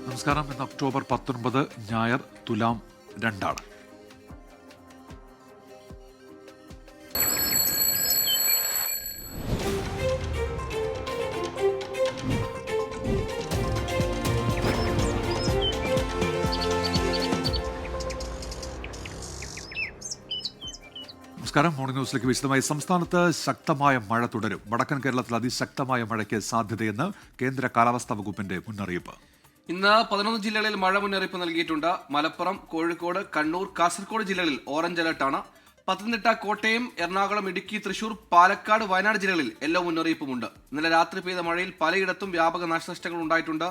നമസ്കാരം. ഇന്ന് ഒക്ടോബർ 19 ഞായർ, തുലാം 2. നമസ്കാരം. മോർണിംഗ് ന്യൂസിലേക്ക് വിശദമായി. സംസ്ഥാനത്ത് ശക്തമായ മഴ തുടരും. വടക്കൻ കേരളത്തിൽ അതിശക്തമായ മഴയ്ക്ക് സാധ്യതയെന്ന് കേന്ദ്ര കാലാവസ്ഥാ വകുപ്പിന്റെ മുന്നറിയിപ്പ്. ഇന്ന് 11 ജില്ലകളിൽ മഴ മുന്നറിയിപ്പ് നൽകിയിട്ടുണ്ട്. മലപ്പുറം, കോഴിക്കോട്, കണ്ണൂർ, കാസർഗോഡ് ജില്ലകളിൽ ഓറഞ്ച് അലർട്ടാണ്. പത്തനംതിട്ട, കോട്ടയം, എറണാകുളം, ഇടുക്കി, തൃശൂർ, പാലക്കാട്, വയനാട് ജില്ലകളിൽ യെല്ലോ മുന്നറിയിപ്പുമുണ്ട്. ഇന്നലെ രാത്രി പെയ്ത മഴയിൽ പലയിടത്തും വ്യാപക നാശനഷ്ടങ്ങൾ ഉണ്ടായിട്ടുണ്ട്.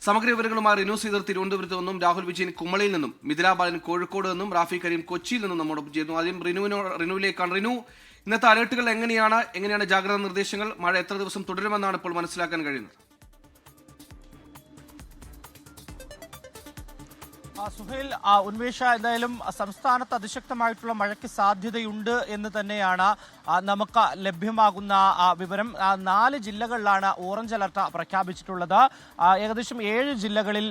സമഗ്ര വിവരങ്ങളുമായി റിനു ശ്രീധർ തിരുവനന്തപുരത്ത് നിന്നും, രാഹുൽ വിജയൻ കുമ്മളിയിൽ നിന്നും, മിഥില ബാലൻ കോഴിക്കോട് നിന്നും, റാഫി കരീം കൊച്ചിയിൽ നിന്നും നമ്മോടൊപ്പം ചേരുന്നു. ആദ്യം റിനുവിലേക്കാണ്. റിനു, ഇന്നത്തെ അലർട്ടുകൾ എങ്ങനെയാണ് ജാഗ്രതാ നിർദ്ദേശങ്ങൾ? മഴ എത്ര ദിവസം തുടരുമെന്നാണ് ഇപ്പോൾ മനസ്സിലാക്കാൻ കഴിയുന്നത്? സുഹൈൽ, ഉന്മേഷ, എന്തായാലും സംസ്ഥാനത്ത് അതിശക്തമായിട്ടുള്ള മഴയ്ക്ക് സാധ്യതയുണ്ട് എന്ന് തന്നെയാണ് നമുക്ക് ലഭ്യമാകുന്ന വിവരം. 4 ജില്ലകളിലാണ് ഓറഞ്ച് അലർട്ട് പ്രഖ്യാപിച്ചിട്ടുള്ളത്. ഏകദേശം 7 ജില്ലകളിൽ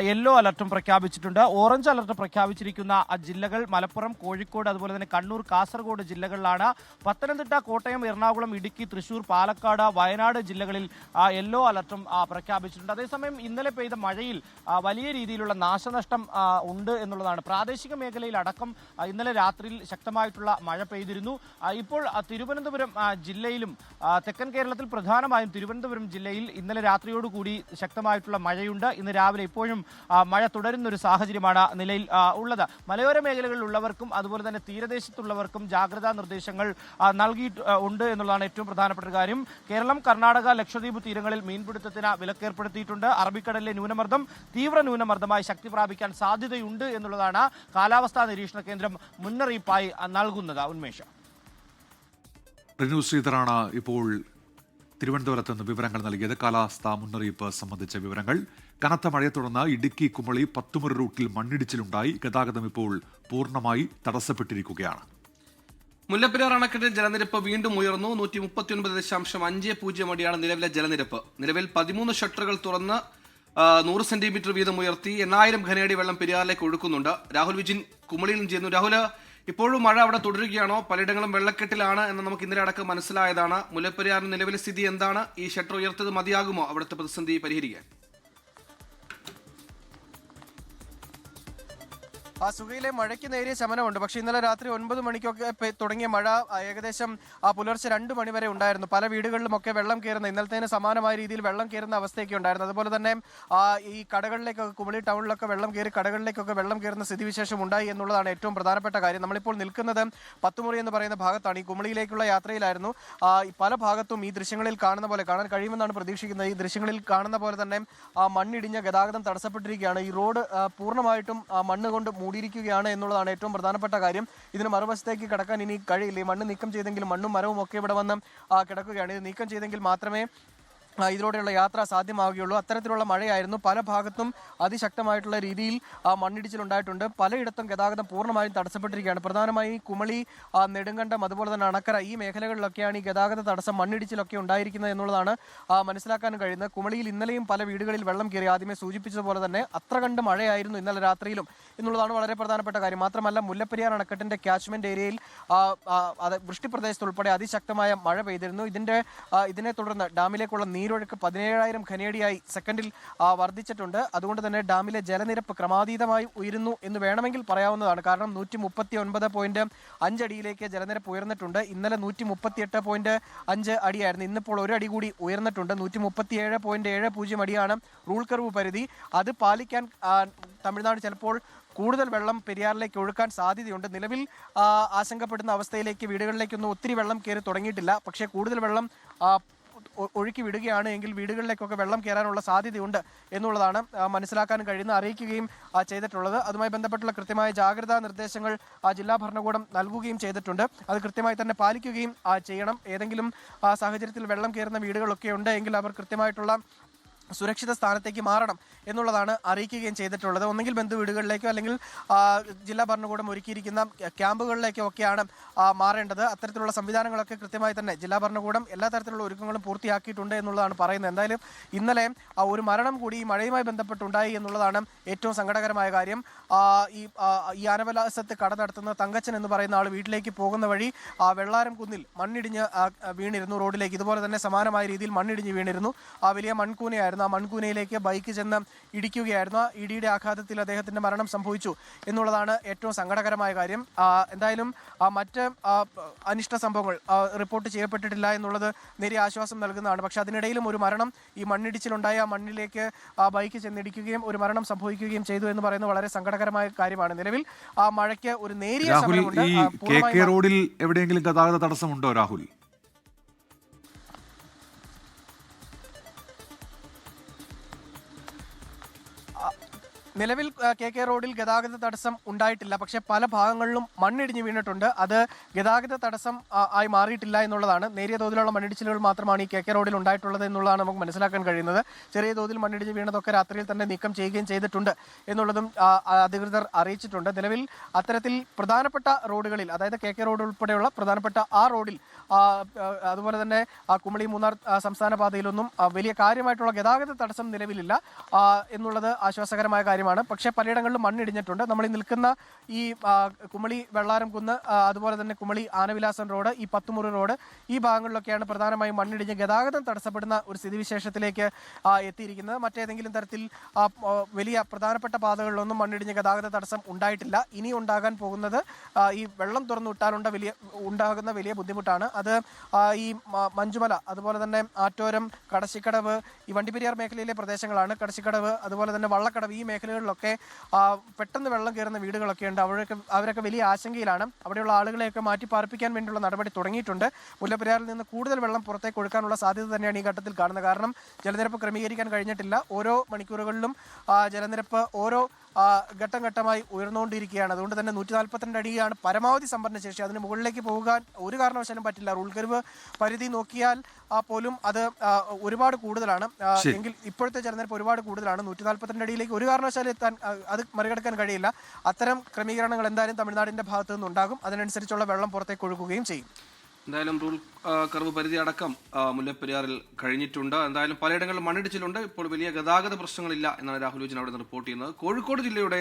യെല്ലോ അലർട്ടും പ്രഖ്യാപിച്ചിട്ടുണ്ട്. ഓറഞ്ച് അലർട്ട് പ്രഖ്യാപിച്ചിരിക്കുന്ന ജില്ലകൾ മലപ്പുറം, കോഴിക്കോട്, അതുപോലെ തന്നെ കണ്ണൂർ, കാസർഗോഡ് ജില്ലകളിലാണ്. പത്തനംതിട്ട, കോട്ടയം, എറണാകുളം, ഇടുക്കി, തൃശൂർ, പാലക്കാട്, വയനാട് ജില്ലകളിൽ യെല്ലോ അലർട്ടും പ്രഖ്യാപിച്ചിട്ടുണ്ട്. അതേസമയം ഇന്നലെ പെയ്ത മഴയിൽ വലിയ രീതിയിലുള്ള നാശനഷ്ടം ഉണ്ട് എന്നുള്ളതാണ്. പ്രാദേശിക മേഖലയിൽ അടക്കം ഇന്നലെ രാത്രിയിൽ ശക്തമായിട്ടുള്ള മഴ പെയ്തിരുന്നു. ഇപ്പോൾ തിരുവനന്തപുരം ജില്ലയിലും തെക്കൻ കേരളത്തിൽ പ്രധാനമായും തിരുവനന്തപുരം ജില്ലയിൽ ഇന്നലെ രാത്രിയോടുകൂടി ശക്തമായിട്ടുള്ള മഴയുണ്ട്. ഇന്ന് രാവിലെ ഇപ്പോഴും മഴ തുടരുന്ന ഒരു സാഹചര്യമാണ് നിലയിൽ ഉള്ളത്. മലയോര മേഖലകളിലുള്ളവർക്കും അതുപോലെ തന്നെ തീരദേശത്തുള്ളവർക്കും ജാഗ്രതാ നിർദ്ദേശങ്ങൾ നൽകിയിട്ടുണ്ട് എന്നുള്ളതാണ് ഏറ്റവും പ്രധാനപ്പെട്ട ഒരു കാര്യം. കേരളം, കർണാടക, ലക്ഷദ്വീപ് തീരങ്ങളിൽ മീൻപിടുത്തത്തിന് വിലക്കേർപ്പെടുത്തിയിട്ടുണ്ട്. അറബിക്കടലിലെ ന്യൂനമർദ്ദം തീവ്ര ന്യൂനമർദ്ദമായി ശക്തി പ്രാപിക്കാൻ സാധ്യതയുണ്ട് എന്നുള്ളതാണ് കാലാവസ്ഥാ നിരീക്ഷണ കേന്ദ്രം മുന്നറിയിപ്പായി നൽകുന്നത്. ഉന്മേഷം. റിനു ശ്രീധറാണ് ഇപ്പോൾ തിരുവനന്തപുരത്ത് നിന്ന് വിവരങ്ങൾ നൽകിയത്. കാലാവസ്ഥാ മുന്നറിയിപ്പ് സംബന്ധിച്ച വിവരങ്ങൾ. കനത്ത മഴയെ തുടർന്ന് ഇടുക്കി, കുമളി, പത്തുമൂര് റൂട്ടിൽ മണ്ണിടിച്ചിലുണ്ടായി. ഗതാഗതം ഇപ്പോൾ പൂർണ്ണമായി തടസ്സപ്പെട്ടിരിക്കുകയാണ്. മുല്ലപ്പെരിയാർ അണക്കെട്ടിൽ ജലനിരപ്പ് വീണ്ടും ഉയർന്നു. 139.50 അടിയാണ് നിലവിലെ ജലനിരപ്പ്. നിലവിൽ 13 ഷട്ടറുകൾ തുറന്ന് 100 സെന്റിമീറ്റർ വീതം ഉയർത്തി 8000 ഘനയടി വെള്ളം പെരിയാറിലേക്ക് ഒഴുക്കുന്നുണ്ട്. രാഹുൽ വിജയൻ കുമളിയിലും ചെയ്യുന്നു. രാഹുൽ, ഇപ്പോഴും മഴ അവിടെ തുടരുകയാണോ? പലയിടങ്ങളും വെള്ളക്കെട്ടിലാണ് എന്ന് നമുക്ക് ഇന്നലെ അടക്കം മനസ്സിലായതാണ്. മുല്ലപ്പെരിയാറിന് നിലവിലെ സ്ഥിതി എന്താണ്? ഈ ഷട്ടർ ഉയർത്തത് മതിയാകുമോ അവിടുത്തെ പ്രതിസന്ധി പരിഹരിക്കാൻ? സുഖയിലെ മഴയ്ക്ക് നേരിയ ശമനമുണ്ട്. പക്ഷേ ഇന്നലെ രാത്രി 9 മണിക്കൊക്കെ തുടങ്ങിയ മഴ ഏകദേശം പുലർച്ചെ 2 മണി വരെ ഉണ്ടായിരുന്നു. പല വീടുകളിലുമൊക്കെ വെള്ളം കയറുന്ന, ഇന്നലത്തേന് സമാനമായ രീതിയിൽ വെള്ളം കയറുന്ന അവസ്ഥയൊക്കെ ഉണ്ടായിരുന്നു. അതുപോലെ തന്നെ ഈ കടകളിലേക്കൊക്കെ, കുമളി ടൗണിലൊക്കെ വെള്ളം കയറി കടകളിലേക്കൊക്കെ വെള്ളം കയറുന്ന സ്ഥിതിവിശേഷം ഉണ്ടായി എന്നുള്ളതാണ് ഏറ്റവും പ്രധാനപ്പെട്ട കാര്യം. നമ്മളിപ്പോൾ നിൽക്കുന്നത് പത്തുമുറി എന്ന് പറയുന്ന ഭാഗത്താണ്. ഈ കുമളിയിലേക്കുള്ള യാത്രയിലായിരുന്നു. പല ഭാഗത്തും ഈ ദൃശ്യങ്ങളിൽ കാണുന്ന പോലെ, കാണാൻ കഴിയുമെന്നാണ് പ്രതീക്ഷിക്കുന്നത്. ഈ ദൃശ്യങ്ങളിൽ കാണുന്ന പോലെ തന്നെ മണ്ണിടിഞ്ഞ ഗതാഗതം തടസ്സപ്പെട്ടിരിക്കുകയാണ്. ഈ റോഡ് പൂർണ്ണമായിട്ടും മണ്ണ് കൊണ്ട് മൂടിയിരിക്കുകയാണ് എന്നുള്ളതാണ് ഏറ്റവും പ്രധാനപ്പെട്ട കാര്യം. ഇതിന് മറുവശത്തേക്ക് കിടക്കാൻ ഇനി കഴിയില്ല. ഈ മണ്ണ് നീക്കം ചെയ്തെങ്കിൽ മണ്ണും മരവും ഒക്കെ ഇവിടെ വന്ന് കിടക്കുകയാണ്. ഇത് നീക്കം ചെയ്തെങ്കിൽ മാത്രമേ ഇതിലൂടെയുള്ള യാത്ര സാധ്യമാവുകയുള്ളൂ. അത്തരത്തിലുള്ള മഴയായിരുന്നു. പല ഭാഗത്തും അതിശക്തമായിട്ടുള്ള രീതിയിൽ മണ്ണിടിച്ചിലുണ്ടായിട്ടുണ്ട്. പലയിടത്തും ഗതാഗതം പൂർണ്ണമായും തടസ്സപ്പെട്ടിരിക്കുകയാണ്. പ്രധാനമായും കുമളി, നെടുങ്കണ്ടം, അതുപോലെ തന്നെ അണക്കര, ഈ മേഖലകളിലൊക്കെയാണ് ഈ ഗതാഗത തടസ്സം, മണ്ണിടിച്ചിലൊക്കെ ഉണ്ടായിരിക്കുന്നത് എന്നുള്ളതാണ് മനസ്സിലാക്കാൻ കഴിയുന്നത്. കുമളിയിൽ ഇന്നലെയും പല വീടുകളിൽ വെള്ളം കയറി. ആദ്യമേ സൂചിപ്പിച്ചതുപോലെ തന്നെ അത്ര കണ്ട് മഴയായിരുന്നു ഇന്നലെ രാത്രിയിലും എന്നുള്ളതാണ് വളരെ പ്രധാനപ്പെട്ട കാര്യം. മാത്രമല്ല, മുല്ലപ്പെരിയാർ അണക്കെട്ടിന്റെ ക്യാച്ച്മെന്റ് ഏരിയയിൽ വൃഷ്ടിപ്രദേശത്ത് ഉൾപ്പെടെ അതിശക്തമായ മഴ പെയ്തിരുന്നു. ഇതിനെ തുടർന്ന് ഡാമിലേക്കുള്ള നീരൊഴുക്ക് 17,000 ഘനയടിയായി സെക്കൻഡിൽ വർദ്ധിച്ചിട്ടുണ്ട്. അതുകൊണ്ട് തന്നെ ഡാമിലെ ജലനിരപ്പ് ക്രമാതീതമായി ഉയരുന്നു എന്ന് വേണമെങ്കിൽ പറയാവുന്നതാണ്. കാരണം 139.5 അടിയിലേക്ക് ജലനിരപ്പ് ഉയർന്നിട്ടുണ്ട്. ഇന്നലെ 138.5 അടിയായിരുന്നു. ഇന്നിപ്പോൾ 1 അടി കൂടി ഉയർന്നിട്ടുണ്ട്. 137.70 അടിയാണ് റൂൾ കർവ് പരിധി. അത് പാലിക്കാൻ തമിഴ്നാട് ചിലപ്പോൾ കൂടുതൽ വെള്ളം പെരിയാറിലേക്ക് ഒഴുക്കാൻ സാധ്യതയുണ്ട്. നിലവിൽ ആശങ്കപ്പെടുന്ന അവസ്ഥയിലേക്ക് വീടുകളിലേക്കൊന്നും ഒത്തിരി വെള്ളം കയറി തുടങ്ങിയിട്ടില്ല. പക്ഷേ കൂടുതൽ വെള്ളം ഒഴുക്കി വിടുകയാണ് എങ്കിൽ വീടുകളിലേക്കൊക്കെ വെള്ളം കയറാനുള്ള സാധ്യതയുണ്ട് എന്നുള്ളതാണ് മനസ്സിലാക്കാൻ കഴിയുന്ന, അറിയിക്കുകയും ചെയ്തിട്ടുള്ളത്. അതുമായി ബന്ധപ്പെട്ടുള്ള കൃത്യമായ ജാഗ്രതാ നിർദ്ദേശങ്ങൾ ജില്ലാ ഭരണകൂടം നൽകുകയും ചെയ്തിട്ടുണ്ട്. അത് കൃത്യമായി തന്നെ പാലിക്കുകയും ചെയ്യണം. ഏതെങ്കിലും സാഹചര്യത്തിൽ വെള്ളം കയറുന്ന വീടുകളൊക്കെ ഉണ്ട് എങ്കിൽ അവർ കൃത്യമായിട്ടുള്ള സുരക്ഷിത സ്ഥാനത്തേക്ക് മാറണം എന്നുള്ളതാണ് അറിയിക്കുകയും ചെയ്തിട്ടുള്ളത്. ഒന്നെങ്കിൽ ബന്ധുവീടുകളിലേക്കോ അല്ലെങ്കിൽ ജില്ലാ ഭരണകൂടം ഒരുക്കിയിരിക്കുന്ന ക്യാമ്പുകളിലേക്കോ ഒക്കെയാണ് മാറേണ്ടത്. അത്തരത്തിലുള്ള സംവിധാനങ്ങളൊക്കെ കൃത്യമായി തന്നെ ജില്ലാ ഭരണകൂടം എല്ലാ തരത്തിലുള്ള ഒരുക്കങ്ങളും പൂർത്തിയാക്കിയിട്ടുണ്ട് എന്നുള്ളതാണ് പറയുന്നത്. എന്തായാലും ഇന്നലെ ഒരു മരണം കൂടി ഈ മഴയുമായി ബന്ധപ്പെട്ടുണ്ടായി എന്നുള്ളതാണ് ഏറ്റവും സങ്കടകരമായ കാര്യം. ഈ ആനവലാസത്ത് കട നടത്തുന്ന തങ്കച്ചൻ എന്ന് പറയുന്ന ആൾ വീട്ടിലേക്ക് പോകുന്ന വഴി വെള്ളാരം കുന്നിൽ മണ്ണിടിഞ്ഞ് വീണിരുന്നു. റോഡിലേക്ക് ഇതുപോലെ തന്നെ സമാനമായ രീതിയിൽ മണ്ണിടിഞ്ഞ് വീണിരുന്നു. വലിയ മൺകൂനയായിരുന്നു. ആ മൺകൂനയിലേക്ക് ബൈക്ക് ചെന്ന് ഇടിക്കുകയായിരുന്നു. ആ ഇടിയുടെ ആഘാതത്തിൽ അദ്ദേഹത്തിന്റെ മരണം സംഭവിച്ചു എന്നുള്ളതാണ് ഏറ്റവും സങ്കടകരമായ കാര്യം. എന്തായാലും മറ്റ് അനിഷ്ട സംഭവങ്ങൾ റിപ്പോർട്ട് ചെയ്യപ്പെട്ടിട്ടില്ല എന്നുള്ളത് നേരിയ ആശ്വാസം നൽകുന്നതാണ്. പക്ഷെ അതിനിടയിലും ഒരു മരണം, ഈ മണ്ണിടിച്ചിലുണ്ടായ ആ മണ്ണിലേക്ക് ബൈക്ക് ചെന്നിടിക്കുകയും ഒരു മരണം സംഭവിക്കുകയും ചെയ്തു എന്ന് പറയുന്നത് വളരെ സങ്കടകരമായ കാര്യമാണ്. നിലവിൽ ആ മഴയ്ക്ക് ഒരു നേരിയ ശമനമുണ്ട്. റോഡിൽ എവിടെയെങ്കിലും ഗതാഗത തടസ്സമുണ്ടോ രാഹുൽ? നിലവിൽ KK റോഡിൽ ഗതാഗത തടസ്സം ഉണ്ടായിട്ടില്ല. പക്ഷേ പല ഭാഗങ്ങളിലും മണ്ണിടിഞ്ഞ് വീണിട്ടുണ്ട്. അത് ഗതാഗത തടസ്സം ആയി മാറിയിട്ടില്ല എന്നുള്ളതാണ്. നേരിയ തോതിലുള്ള മണ്ണിടിച്ചിലുകൾ മാത്രമാണ് ഈ KK റോഡിൽ ഉണ്ടായിട്ടുള്ളത് എന്നുള്ളതാണ് നമുക്ക് മനസ്സിലാക്കാൻ കഴിയുന്നത്. ചെറിയ തോതിൽ മണ്ണിടിഞ്ഞ് വീണതൊക്കെ രാത്രിയിൽ തന്നെ നീക്കം ചെയ്യുകയും ചെയ്തിട്ടുണ്ട് എന്നുള്ളതും അധികൃതർ അറിയിച്ചിട്ടുണ്ട്. നിലവിൽ അത്തരത്തിൽ പ്രധാനപ്പെട്ട റോഡുകളിൽ, അതായത് KK റോഡ് ഉൾപ്പെടെയുള്ള പ്രധാനപ്പെട്ട ആ റോഡിൽ, അതുപോലെ തന്നെ കുമളി മൂന്നാർ സംസ്ഥാന പാതയിലൊന്നും വലിയ കാര്യമായിട്ടുള്ള ഗതാഗത തടസ്സം നിലവിലില്ല എന്നുള്ളത് ആശ്വാസകരമായ കാര്യമാണ്. പക്ഷേ പലയിടങ്ങളിലും മണ്ണിടിഞ്ഞിട്ടുണ്ട്. നമ്മൾ ഈ നിൽക്കുന്ന ഈ കുമളി വെള്ളാരം കുന്ന്, അതുപോലെ തന്നെ കുമളി ആനവിലാസൻ റോഡ്, ഈ പത്തുമുറി റോഡ്, ഈ ഭാഗങ്ങളിലൊക്കെയാണ് പ്രധാനമായും മണ്ണിടിഞ്ഞ് ഗതാഗതം തടസ്സപ്പെടുന്ന ഒരു സ്ഥിതിവിശേഷത്തിലേക്ക് എത്തിയിരിക്കുന്നത്. മറ്റേതെങ്കിലും തരത്തിൽ വലിയ പ്രധാനപ്പെട്ട പാതകളിലൊന്നും മണ്ണിടിഞ്ഞ് ഗതാഗത തടസ്സം ഉണ്ടായിട്ടില്ല. ഇനി ഉണ്ടാകാൻ പോകുന്നത് ഈ വെള്ളം തുറന്നു വിട്ടാൽ ഉണ്ടാകുന്ന വലിയ ബുദ്ധിമുട്ടാണ്. അത് ഈ മഞ്ചുമല, അതുപോലെ തന്നെ ആറ്റോരം, കടശിക്കടവ്, ഈ വണ്ടിപ്പെരിയാർ മേഖലയിലെ പ്രദേശങ്ങളാണ്. കടശിക്കടവ്, അതുപോലെ തന്നെ വള്ളക്കടവ്, ഈ മേഖലകളിലൊക്കെ പെട്ടെന്ന് വെള്ളം കയറുന്ന വീടുകളൊക്കെ ഉണ്ട്. അവരൊക്കെ വലിയ ആശങ്കയിലാണ്. അവിടെയുള്ള ആളുകളെയൊക്കെ മാറ്റി പാർപ്പിക്കാൻ വേണ്ടിയുള്ള നടപടി തുടങ്ങിയിട്ടുണ്ട്. മുല്ലപ്പെരിയാറിൽ നിന്ന് കൂടുതൽ വെള്ളം പുറത്തേക്ക് ഒഴുക്കാനുള്ള സാധ്യത തന്നെയാണ് ഈ ഘട്ടത്തിൽ കാണുന്നത്. കാരണം ജലനിരപ്പ് ക്രമീകരിക്കാൻ കഴിഞ്ഞിട്ടില്ല. ഓരോ മണിക്കൂറുകളിലും ജലനിരപ്പ് ഓരോ ഘട്ടം ഘട്ടമായി ഉയർന്നുകൊണ്ടിരിക്കുകയാണ്. അതുകൊണ്ട് തന്നെ 142 അടിയാണ് പരമാവധി സംഭരണ ശേഷി. അതിന് മുകളിലേക്ക് പോകാൻ ഒരു കാരണവശാലും പറ്റില്ല. റൂൾ കർവ് പരിധി നോക്കിയാൽ പോലും അത് ഒരുപാട് കൂടുതലാണ്. എങ്കിൽ ഇപ്പോഴത്തെ ജലനിരപ്പ് ഒരുപാട് കൂടുതലാണ്. 142 അടിയിലേക്ക് ഒരു കാരണവശാലും എത്താൻ, അത് മറികടക്കാൻ കഴിയില്ല. അത്തരം ക്രമീകരണങ്ങൾ എന്തായാലും തമിഴ്നാടിന്റെ ഭാഗത്തു നിന്നുണ്ടാകും. അതിനനുസരിച്ചുള്ള വെള്ളം പുറത്തേക്ക് ഒഴുകുകയും ചെയ്യും. എന്തായാലും റൂൾ കർവ് പരിധി അടക്കം മുല്ലപ്പെരിയാറിൽ കഴിഞ്ഞിട്ടുണ്ട്. എന്തായാലും പലയിടങ്ങളിലും മണ്ണിടിച്ചിലുണ്ട്. ഇപ്പോൾ വലിയ ഗതാഗത പ്രശ്നങ്ങളില്ല എന്നാണ് രാഹുൽ വിജയൻ അവിടെ നിന്ന് റിപ്പോർട്ട് ചെയ്യുന്നത്. കോഴിക്കോട് ജില്ലയുടെ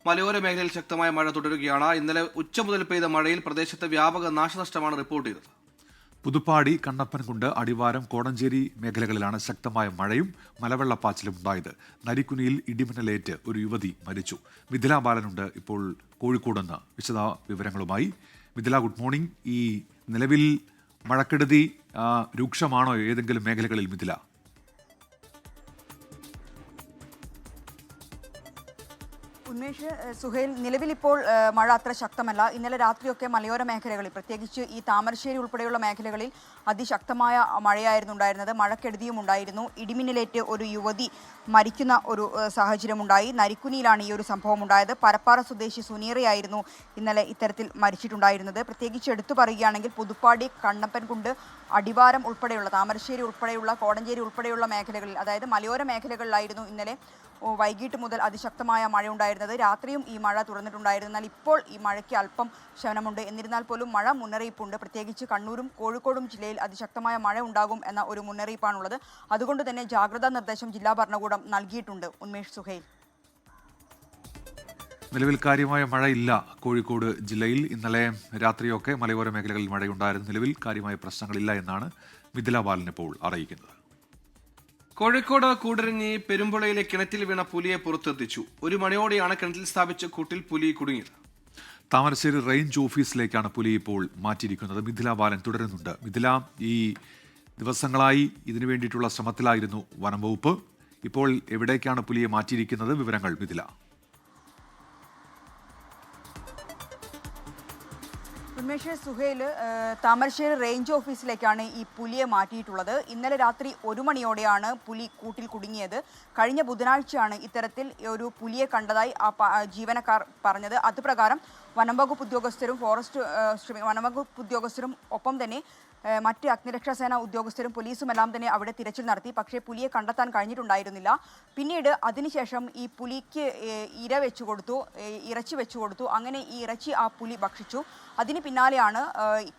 മലയോര മേഖലയിൽ ശക്തമായ മഴ തുടരുകയാണ്. ഇന്നലെ ഉച്ച മുതൽ പെയ്ത മഴയിൽ പ്രദേശത്ത് വ്യാപക നാശനഷ്ടമാണ് റിപ്പോർട്ട് ചെയ്തത്. പുതുപ്പാടി, കണ്ണപ്പൻകുണ്ട്, അടിവാരം, കോടഞ്ചേരി മേഖലകളിലാണ് ശക്തമായ മഴയും മലവെള്ളപ്പാച്ചിലും ഉണ്ടായത്. നരിക്കുനിയിൽ ഇടിമിന്നലേറ്റ് ഒരു യുവതി മരിച്ചു. മിഥില ബാലനുണ്ട് ഇപ്പോൾ കോഴിക്കോട് നിന്ന് വിശദ വിവരങ്ങളുമായി. Mithila, good morning. ഈ നിലവിൽ മഴക്കെടുതി രൂക്ഷമാണോ ഏതെങ്കിലും മേഖലകളിൽ മിഥില? ഉന്മേഷ്, സുഹൈൽ, നിലവിലിപ്പോൾ മഴ അത്ര ശക്തമല്ല. ഇന്നലെ രാത്രിയൊക്കെ മലയോര മേഖലകളിൽ, പ്രത്യേകിച്ച് ഈ താമരശ്ശേരി ഉൾപ്പെടെയുള്ള മേഖലകളിൽ അതിശക്തമായ മഴയായിരുന്നു ഉണ്ടായിരുന്നത്. മഴക്കെടുതിയും ഉണ്ടായിരുന്നു. ഇടിമിന്നലേറ്റ് ഒരു യുവതി മരിക്കുന്ന ഒരു സാഹചര്യമുണ്ടായി. നരിക്കുനിയിലാണ് ഈ ഒരു സംഭവം ഉണ്ടായത്. പരപ്പാറ സ്വദേശി സുനീറയായിരുന്നു ഇന്നലെ ഇത്തരത്തിൽ മരിച്ചിട്ടുണ്ടായിരുന്നത്. പ്രത്യേകിച്ച് എടുത്തു പറയുകയാണെങ്കിൽ പുതുപ്പാടി, കണ്ണപ്പൻകുണ്ട്, അടിവാരം ഉൾപ്പെടെയുള്ള, താമരശ്ശേരി ഉൾപ്പെടെയുള്ള, കോടഞ്ചേരി ഉൾപ്പെടെയുള്ള മേഖലകളിൽ, അതായത് മലയോര മേഖലകളിലായിരുന്നു ഇന്നലെ വൈകിട്ട് മുതൽ അതിശക്തമായ മഴ ഉണ്ടായിരുന്നത്. രാത്രിയും ഈ മഴ തുടർന്നിട്ടുണ്ടായിരുന്നു. എന്നാൽ ഇപ്പോൾ ഈ മഴയ്ക്ക് അല്പം ശമനമുണ്ട്. എന്നിരുന്നാൽ പോലും മഴ മുന്നറിയിപ്പുണ്ട്. പ്രത്യേകിച്ച് കണ്ണൂരും കോഴിക്കോടും ജില്ലയിൽ അതിശക്തമായ മഴ ഉണ്ടാകും എന്ന ഒരു മുന്നറിയിപ്പാണുള്ളത്. അതുകൊണ്ട് തന്നെ ജാഗ്രതാ നിർദ്ദേശം ജില്ലാ ഭരണകൂടം നൽകിയിട്ടുണ്ട്. ഉന്മേഷ്, സുഹൈൽ. നിലവിൽ കാര്യമായ മഴയില്ല കോഴിക്കോട് ജില്ലയിൽ. ഇന്നലെ രാത്രിയൊക്കെ മലയോര മേഖലകളിൽ മഴയുണ്ടായിരുന്നു. നിലവിൽ കാര്യമായ പ്രശ്നങ്ങളില്ല എന്നാണ് മിഥില ബാലൻ ഇപ്പോൾ അറിയിക്കുന്നത്. കോഴിക്കോട് കൂടരഞ്ഞി പെരുമ്പുഴയിലെ കിണറ്റിൽ വീണ പുലിയെ പുറത്തെത്തിച്ചു. 1 മണിയോടെയാണ് കിണറ്റിൽ സ്ഥാപിച്ച കൂട്ടിൽ പുലി കുടുങ്ങിയത്. താമരശ്ശേരി റേഞ്ച് ഓഫീസിലേക്കാണ് പുലി ഇപ്പോൾ മാറ്റിയിരിക്കുന്നത്. മിഥില ബാലൻ തുടരുന്നുണ്ട്. മിഥില, ഈ ദിവസങ്ങളായി ഇതിനു വേണ്ടിയിട്ടുള്ള ശ്രമത്തിലായിരുന്നു വനംവകുപ്പ്. ഇപ്പോൾ എവിടേക്കാണ് പുലിയെ മാറ്റിയിരിക്കുന്നത്? വിവരങ്ങൾ മിഥില. ഉന്മേഷ്, സുഹൈൽ, താമരശ്ശേരി റേഞ്ച് ഓഫീസിലേക്കാണ് ഈ പുലിയെ മാറ്റിയിട്ടുള്ളത്. ഇന്നലെ രാത്രി 1 മണിയോടെയാണ് പുലി കൂട്ടിൽ കുടുങ്ങിയത്. കഴിഞ്ഞ ബുധനാഴ്ചയാണ് ഇത്തരത്തിൽ ഒരു പുലിയെ കണ്ടതായി ജീവനക്കാർ പറഞ്ഞത്. അതുപ്രകാരം വനംവകുപ്പ് ഉദ്യോഗസ്ഥരും വനംവകുപ്പ് ഉദ്യോഗസ്ഥരും ഒപ്പം തന്നെ മറ്റ് അഗ്നിരക്ഷാസേന ഉദ്യോഗസ്ഥരും പോലീസും എല്ലാം തന്നെ അവിടെ തിരച്ചിൽ നടത്തി. പക്ഷേ പുലിയെ കണ്ടെത്താൻ കഴിഞ്ഞിട്ടുണ്ടായിരുന്നില്ല. പിന്നീട് അതിനുശേഷം ഈ പുലിക്ക് ഇറച്ചി വെച്ചു കൊടുത്തു. അങ്ങനെ ഈ ഇറച്ചി ആ പുലി ഭക്ഷിച്ചു. അതിന് പിന്നാലെയാണ്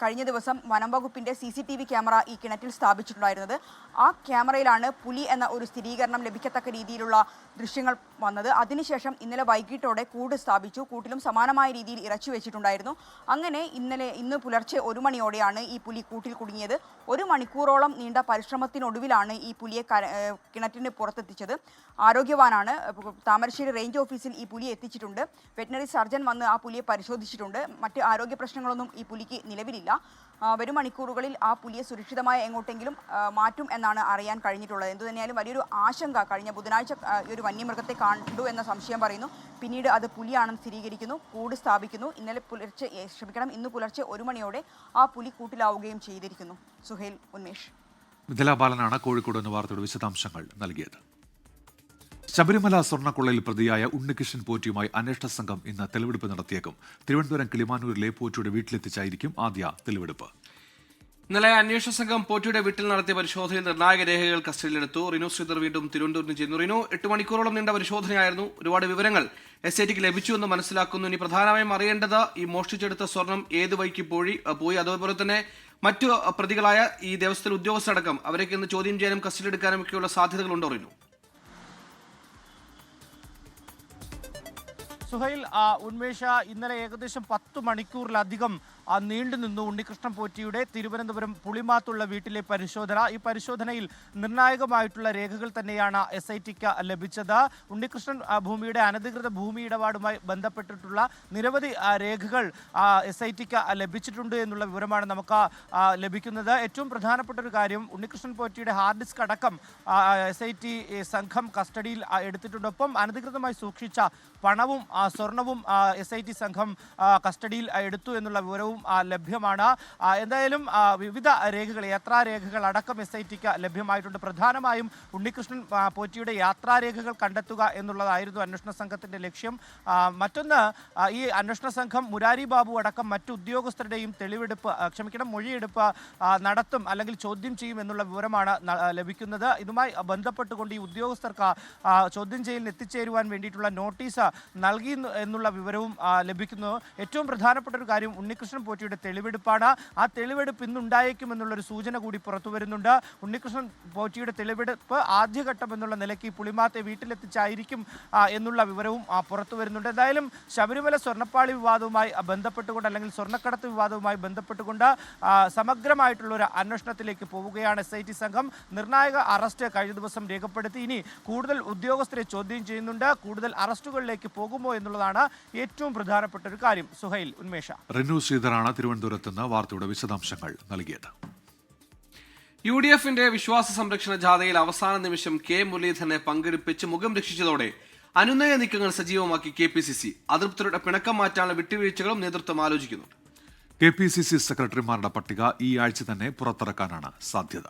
കഴിഞ്ഞ ദിവസം വനം വകുപ്പിന്റെ CCTV ക്യാമറ ഈ കിണറ്റിൽ സ്ഥാപിച്ചിട്ടുണ്ടായിരുന്നത്. ആ ക്യാമറയിലാണ് പുലി എന്ന ഒരു സ്ഥിരീകരണം ലഭിക്കത്തക്ക രീതിയിലുള്ള ദൃശ്യങ്ങൾ വന്നത്. അതിനുശേഷം ഇന്നലെ വൈകിട്ടോടെ കൂട് സ്ഥാപിച്ചു. കൂട്ടിലും സമാനമായ രീതിയിൽ ഇറച്ചി വെച്ചിട്ടുണ്ടായിരുന്നു. അങ്ങനെ ഇന്ന് പുലർച്ചെ 1 മണിയോടെയാണ് ഈ പുലി കൂട്ടിൽ കുടുങ്ങിയത്. 1 മണിക്കൂറോളം നീണ്ട പരിശ്രമത്തിനൊടുവിലാണ് ഈ പുലിയെ കിണറ്റിന് പുറത്തെത്തിച്ചത്. ആരോഗ്യവാനാണ്. താമരശ്ശേരി റേഞ്ച് ഓഫീസിൽ ഈ പുലിയെ എത്തിച്ചിട്ടുണ്ട്. വെറ്റിനറി സർജൻ വന്ന് ആ പുലിയെ പരിശോധിച്ചിട്ടുണ്ട്. മറ്റ് ആരോഗ്യ പ്രശ്നങ്ങളൊന്നും ഈ പുലിക്ക് നിലവിലില്ല. വരും മണിക്കൂറുകളിൽ ആ പുലിയെ സുരക്ഷിതമായ എങ്ങോട്ടെങ്കിലും മാറ്റും എന്നാണ് അറിയാൻ കഴിഞ്ഞിട്ടുള്ളത്. എന്തുതന്നെയാലും വലിയൊരു ആശങ്ക. കഴിഞ്ഞ ബുധനാഴ്ച ഒരു വന്യമൃഗത്തെ കണ്ടു എന്ന സംശയം പറയുന്നു. പിന്നീട് അത് പുലിയാണെന്ന് സ്ഥിരീകരിക്കുന്നു. കൂട് സ്ഥാപിക്കുന്നു. ഇന്ന് പുലർച്ചെ 1 മണിയോടെ ആ പുലി കൂട്ടിലാവുകയും ചെയ്തിരിക്കുന്നു. സുഹേൽ, ഉന്മേഷ്. മിഥില ബാലനാണ് കോഴിക്കോട് എന്ന വാർത്തയുടെ വിശദാംശങ്ങൾ നൽകിയത്. ശബരിമല സ്വർണ്ണക്കൊള്ളയിൽ പ്രതിയായ ഉണ്ണികൃഷ്ണൻ പോറ്റിയുമായി അന്വേഷണ സംഘം ഇന്ന് തെളിവെടുപ്പ് നടത്തിയേക്കും. തിരുവനന്തപുരം കിളിമാനൂരിലെ പോറ്റിയുടെ വീട്ടിലെത്തിച്ചായിരിക്കും ആദ്യ തെളിവെടുപ്പ്. ഇന്നലെ അന്വേഷണ സംഘം പോറ്റിയുടെ വീട്ടിൽ നടത്തിയ പരിശോധനയിൽ നിർണായക രേഖകൾ കസ്റ്റഡിയിലെടുത്തു. റിനു ശ്രീധർ വീണ്ടും തിരുവനന്തപുരത്ത് ചെയ്യുന്നു. റിനു, 8 മണിക്കൂറോളം നീണ്ട പരിശോധനയായിരുന്നു. ഒരുപാട് വിവരങ്ങൾ SITക്ക് ലഭിച്ചു എന്ന് മനസ്സിലാക്കുന്നു. ഇനി പ്രധാനമായും അറിയേണ്ടത് ഈ മോഷ്ടിച്ചെടുത്ത സ്വർണം ഏത് വഴിക്ക് പോയി, അതുപോലെ തന്നെ മറ്റു പ്രതികളായ ഈ ദേവസ്വത്തിലെ ഉദ്യോഗസ്ഥരടക്കം അവരൊക്കെ ഇന്ന് ചോദ്യം ചെയ്യാനും കസ്റ്റഡിയെടുക്കാനും ഒക്കെയുള്ള സാധ്യതകളുണ്ടോ റിനു? സുഹൈൽ, ഉന്മേഷ, ഇന്നലെ ഏകദേശം 10 മണിക്കൂറിലധികം നീണ്ടു നിന്നു ഉണ്ണികൃഷ്ണൻ പോറ്റിയുടെ തിരുവനന്തപുരം പുളിമാത്തുള്ള വീട്ടിലെ പരിശോധന. ഈ പരിശോധനയിൽ നിർണായകമായിട്ടുള്ള രേഖകൾ തന്നെയാണ് SITക്ക് ലഭിച്ചത്. ഉണ്ണികൃഷ്ണൻ ഭൂമിയുടെ അനധികൃത ഭൂമി ഇടപാടുമായി ബന്ധപ്പെട്ടിട്ടുള്ള നിരവധി രേഖകൾ SITക്ക് ലഭിച്ചിട്ടുണ്ട് എന്നുള്ള വിവരമാണ് നമുക്ക് ലഭിക്കുന്നത്. ഏറ്റവും പ്രധാനപ്പെട്ട ഒരു കാര്യം, ഉണ്ണികൃഷ്ണൻ പോറ്റിയുടെ ഹാർഡ് ഡിസ്ക് അടക്കം SIT സംഘം കസ്റ്റഡിയിൽ എടുത്തിട്ടുണ്ട്. ഒപ്പം അനധികൃതമായി സൂക്ഷിച്ച പണവും സ്വർണവും SIT സംഘം കസ്റ്റഡിയിൽ എടുത്തു എന്നുള്ള വിവരവും ലഭ്യമാണ്. എന്തായാലും വിവിധ രേഖകൾ, യാത്രാരേഖകൾ അടക്കം SITക്ക് ലഭ്യമായിട്ടുണ്ട്. പ്രധാനമായും ഉണ്ണികൃഷ്ണൻ പോറ്റിയുടെ യാത്രാരേഖകൾ കണ്ടെത്തുക എന്നുള്ളതായിരുന്നു അന്വേഷണ സംഘത്തിന്റെ ലക്ഷ്യം. മറ്റൊന്ന്, ഈ അന്വേഷണ സംഘം മുരാരി ബാബു അടക്കം മറ്റു ഉദ്യോഗസ്ഥരുടെയും മൊഴിയെടുപ്പ് നടത്തും, അല്ലെങ്കിൽ ചോദ്യം ചെയ്യും എന്നുള്ള വിവരമാണ് ലഭിക്കുന്നത്. ഇതുമായി ബന്ധപ്പെട്ടുകൊണ്ട് ഈ ഉദ്യോഗസ്ഥർക്ക് ചോദ്യം ചെയ്യലിന് എത്തിച്ചേരുവാൻ വേണ്ടിയിട്ടുള്ള നോട്ടീസ് നൽകി എന്നുള്ള വിവരവും ലഭിക്കുന്നു. ഏറ്റവും പ്രധാനപ്പെട്ട ഒരു കാര്യം ഉണ്ണികൃഷ്ണൻ പോറ്റിയുടെ തെളിവെടുപ്പാണ്. ആ തെളിവെടുപ്പ് ഇന്നുണ്ടായേക്കുമെന്നുള്ളൊരു സൂചന കൂടി പുറത്തു വരുന്നുണ്ട്. ഉണ്ണികൃഷ്ണൻ പോറ്റിയുടെ തെളിവെടുപ്പ് ആദ്യഘട്ടം എന്നുള്ള നിലയ്ക്ക് പുളിമാത്തെ വീട്ടിലെത്തിച്ചായിരിക്കും എന്നുള്ള വിവരവും പുറത്തു വരുന്നുണ്ട്. എന്തായാലും ശബരിമല സ്വർണ്ണപ്പാളി വിവാദവുമായി ബന്ധപ്പെട്ടുകൊണ്ട്, അല്ലെങ്കിൽ സ്വർണ്ണക്കടത്ത് വിവാദവുമായി ബന്ധപ്പെട്ടുകൊണ്ട് സമഗ്രമായിട്ടുള്ള ഒരു അന്വേഷണത്തിലേക്ക് പോവുകയാണ് SIT സംഘം. നിർണായക അറസ്റ്റ് കഴിഞ്ഞ ദിവസം രേഖപ്പെടുത്തി. ഇനി കൂടുതൽ ഉദ്യോഗസ്ഥരെ ചോദ്യം ചെയ്യുന്നുണ്ട്. കൂടുതൽ അറസ്റ്റുകളിലേക്ക് പോകുമോ എന്നുള്ളതാണ് ഏറ്റവും പ്രധാനപ്പെട്ട ഒരു കാര്യം. സുഹൈൽ, ഉന്മേഷ. റിനു ശ്രീധറാണ് തിരുവനന്തപുരത്ത് നിന്ന് വാർത്തയുടെ വിശദാംശങ്ങൾ നൽകിയത്. UDFന്റെ വിശ്വാസ സംരക്ഷണ ജാഥയിൽ അവസാന നിമിഷം K മുരളീധരനെ പങ്കെടുപ്പിച്ച് മുഖം രക്ഷിച്ചതോടെ അനുനയ നീക്കങ്ങൾ സജീവമാക്കി KPCC. അതൃപ്തരുടെ പിണക്കം മാറ്റാനുള്ള വിട്ടുവീഴ്ചകളും നേതൃത്വം ആലോചിക്കുന്നു. KPCC സെക്രട്ടറിമാരുടെ പട്ടിക ഈ ആഴ്ച തന്നെ പുറത്തിറക്കാനാണ് സാധ്യത.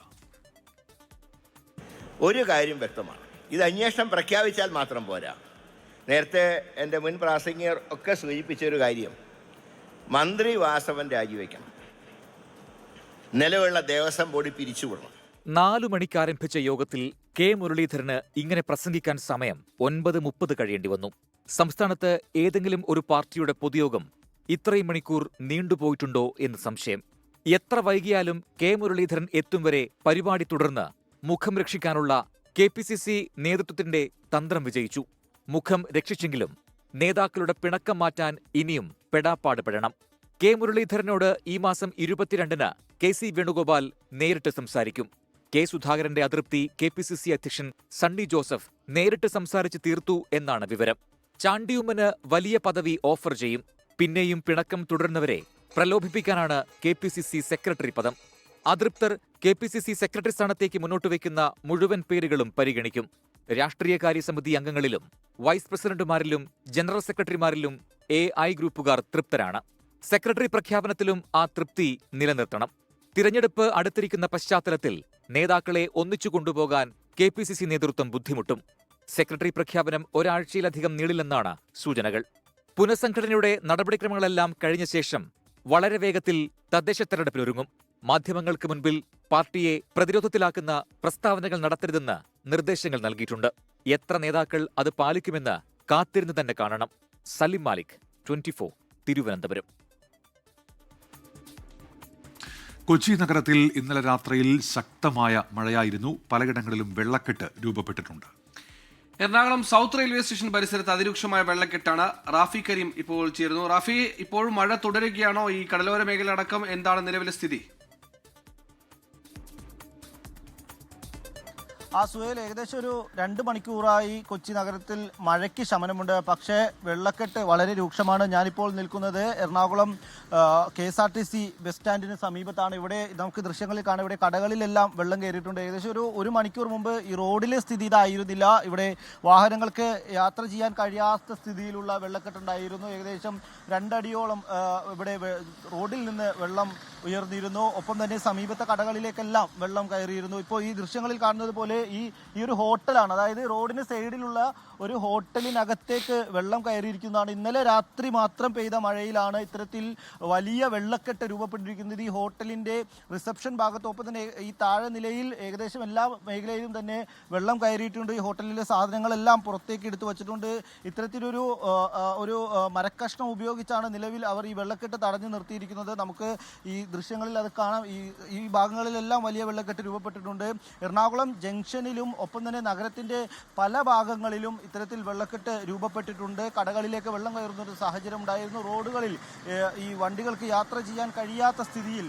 ഒരു കാര്യം വ്യക്തമാണ്, ഇത് അന്വേഷണം പ്രഖ്യാപിച്ചാൽ മാത്രം പോരാ. നേരത്തെ എൻ്റെ മുൻ പ്രാസംഗികർ ഒക്കെ സൂചിപ്പിച്ചൊരു കാര്യം, മന്ത്രി വാസവൻ രാജിവെക്കണം, നിലവിലുള്ള ദേവസ്വം ബോർഡ് പിരിച്ചുവിടണം. 4 മണിക്ക് ആരംഭിച്ച യോഗത്തിൽ K മുരളീധരന് ഇങ്ങനെ പ്രസംഗിക്കാൻ സമയം 9:30 കഴിയേണ്ടി വന്നു. സംസ്ഥാനത്ത് ഏതെങ്കിലും ഒരു പാർട്ടിയുടെ പൊതുയോഗം ഇത്രയും മണിക്കൂർ നീണ്ടുപോയിട്ടുണ്ടോ എന്ന് സംശയം. എത്ര വൈകിയാലും K മുരളീധരൻ എത്തും വരെ പരിപാടി തുടർന്ന് മുഖം രക്ഷിക്കാനുള്ള KPCC നേതൃത്വത്തിന്റെ തന്ത്രം വിജയിച്ചു. മുഖം രക്ഷിച്ചെങ്കിലും നേതാക്കളുടെ പിണക്കം മാറ്റാൻ ഇനിയും പെടാപ്പാട് പെടണം. K മുരളീധരനോട് ഈ മാസം 22-ന് KC വേണുഗോപാൽ നേരിട്ട് സംസാരിക്കും. K സുധാകരന്റെ അതൃപ്തി KPCC അധ്യക്ഷൻ സണ്ണി ജോസഫ് നേരിട്ട് സംസാരിച്ച് തീർത്തു എന്നാണ് വിവരം. ചാണ്ടിയുമ്മന് വലിയ പദവി ഓഫർ ചെയ്യും. പിന്നെയും പിണക്കം തുടരുന്നവരെ പ്രലോഭിപ്പിക്കാനാണ് KPCC സെക്രട്ടറി പദം. അതൃപ്തർ KPCC സെക്രട്ടറി സ്ഥാനത്തേക്ക് മുന്നോട്ട് വയ്ക്കുന്ന മുഴുവൻ പേരുകളും പരിഗണിക്കും. രാഷ്ട്രീയകാര്യ സമിതി അംഗങ്ങളിലും വൈസ് പ്രസിഡന്റുമാരിലും ജനറൽ സെക്രട്ടറിമാരിലും AI ഗ്രൂപ്പുകാർ തൃപ്തരാണ്. സെക്രട്ടറി പ്രഖ്യാപനത്തിലും ആ തൃപ്തി നിലനിർത്തണം. തിരഞ്ഞെടുപ്പ് അടുത്തിരിക്കുന്ന പശ്ചാത്തലത്തിൽ നേതാക്കളെ ഒന്നിച്ചു കൊണ്ടുപോകാൻ KPCC നേതൃത്വം ബുദ്ധിമുട്ടും. സെക്രട്ടറി പ്രഖ്യാപനം ഒരാഴ്ചയിലധികം നീളില്ലെന്നാണ് സൂചനകൾ. പുനഃസംഘടനയുടെ നടപടിക്രമങ്ങളെല്ലാം കഴിഞ്ഞ ശേഷം വളരെ വേഗത്തിൽ തദ്ദേശ തെരഞ്ഞെടുപ്പിനൊരുങ്ങും. മാധ്യമങ്ങൾക്ക് മുൻപിൽ പാർട്ടിയെ പ്രതിരോധത്തിലാക്കുന്ന പ്രസ്താവനകൾ നടത്തരുതെന്ന് നിർദ്ദേശങ്ങൾ നൽകിയിട്ടുണ്ട്. എത്ര നേതാക്കൾ അത് പാലിക്കുമെന്ന് കാത്തിരുന്ന് തന്നെ കാണണം. സലിം മാലിക്, 24, തിരുവനന്തപുരം. കൊച്ചി നഗരത്തിൽ ഇന്നലെ രാത്രിയിൽ ശക്തമായ മഴയായിരുന്നു. പലയിടങ്ങളിലും വെള്ളക്കെട്ട് രൂപപ്പെട്ടിട്ടുണ്ട്. എറണാകുളം സൗത്ത് റെയിൽവേ സ്റ്റേഷൻ പരിസരത്ത് അതിരൂക്ഷമായ വെള്ളക്കെട്ടാണ്. റാഫി കരീം ഇപ്പോൾ ചേരുന്നു. റാഫി, ഇപ്പോഴും മഴ തുടരുകയാണോ? ഈ കടലോര മേഖല അടക്കം എന്താണ് നിലവിലെ സ്ഥിതി? സുഹേൽ, ഏകദേശം ഒരു 2 മണിക്കൂറായി കൊച്ചി നഗരത്തിൽ മഴയ്ക്ക് ശമനമുണ്ട്. പക്ഷേ വെള്ളക്കെട്ട് വളരെ രൂക്ഷമാണ്. ഞാനിപ്പോൾ നിൽക്കുന്നത് എറണാകുളം KSRTC ബസ് സ്റ്റാൻഡിന് സമീപത്താണ്. ഇവിടെ നമുക്ക് ദൃശ്യങ്ങളിൽ കാണാം, ഇവിടെ കടകളിലെല്ലാം വെള്ളം കയറിയിട്ടുണ്ട്. ഏകദേശം ഒരു മണിക്കൂർ മുമ്പ് ഈ റോഡിലെ സ്ഥിതി ഇതായിരുന്നില്ല. ഇവിടെ വാഹനങ്ങൾക്ക് യാത്ര ചെയ്യാൻ കഴിയാത്ത സ്ഥിതിയിലുള്ള വെള്ളക്കെട്ടുണ്ടായിരുന്നു. ഏകദേശം 2 അടിയോളം ഇവിടെ റോഡിൽ നിന്ന് വെള്ളം ഉയർന്നിരുന്നു. ഒപ്പം തന്നെ സമീപത്തെ കടകളിലേക്കെല്ലാം വെള്ളം കയറിയിരുന്നു. ഇപ്പോൾ ഈ ദൃശ്യങ്ങളിൽ കാണുന്നത് പോലെ ഈ ഒരു ഹോട്ടലാണ്, അതായത് റോഡിന് സൈഡിലുള്ള ഒരു ഹോട്ടലിനകത്തേക്ക് വെള്ളം കയറിയിരിക്കുന്നതാണ്. ഇന്നലെ രാത്രി മാത്രം പെയ്ത മഴയിലാണ് ഇത്തരത്തിൽ വലിയ വെള്ളക്കെട്ട് രൂപപ്പെട്ടിരിക്കുന്നത്. ഈ ഹോട്ടലിന്റെ റിസപ്ഷൻ ഭാഗത്ത്, ഒപ്പം തന്നെ ഈ താഴെ നിലയിൽ ഏകദേശം എല്ലാ മേഖലയിലും തന്നെ വെള്ളം കയറിയിട്ടുണ്ട്. ഈ ഹോട്ടലിലെ സാധനങ്ങളെല്ലാം പുറത്തേക്ക് എടുത്തു വച്ചിട്ടുണ്ട്. ഇത്തരത്തിലൊരു മരക്കഷ്ണം ഉപയോഗിച്ചാണ് നിലവിൽ അവർ ഈ വെള്ളക്കെട്ട് തടഞ്ഞു നിർത്തിയിരിക്കുന്നത്. നമുക്ക് ഈ ദൃശ്യങ്ങളിൽ അത് കാണാം. ഈ ഭാഗങ്ങളിലെല്ലാം വലിയ വെള്ളക്കെട്ട് രൂപപ്പെട്ടിട്ടുണ്ട്. എറണാകുളം ജംഗ്ഷനിലും ഒപ്പം തന്നെ നഗരത്തിന്റെ പല ഭാഗങ്ങളിലും ഇത്തരത്തിൽ വെള്ളക്കെട്ട് രൂപപ്പെട്ടിട്ടുണ്ട്. കടകളിലേക്ക് വെള്ളം കയറുന്ന ഒരു സാഹചര്യം ഉണ്ടായിരുന്നു. റോഡുകളിൽ ഈ വണ്ടികൾക്ക് യാത്ര ചെയ്യാൻ കഴിയാത്ത സ്ഥിതിയിൽ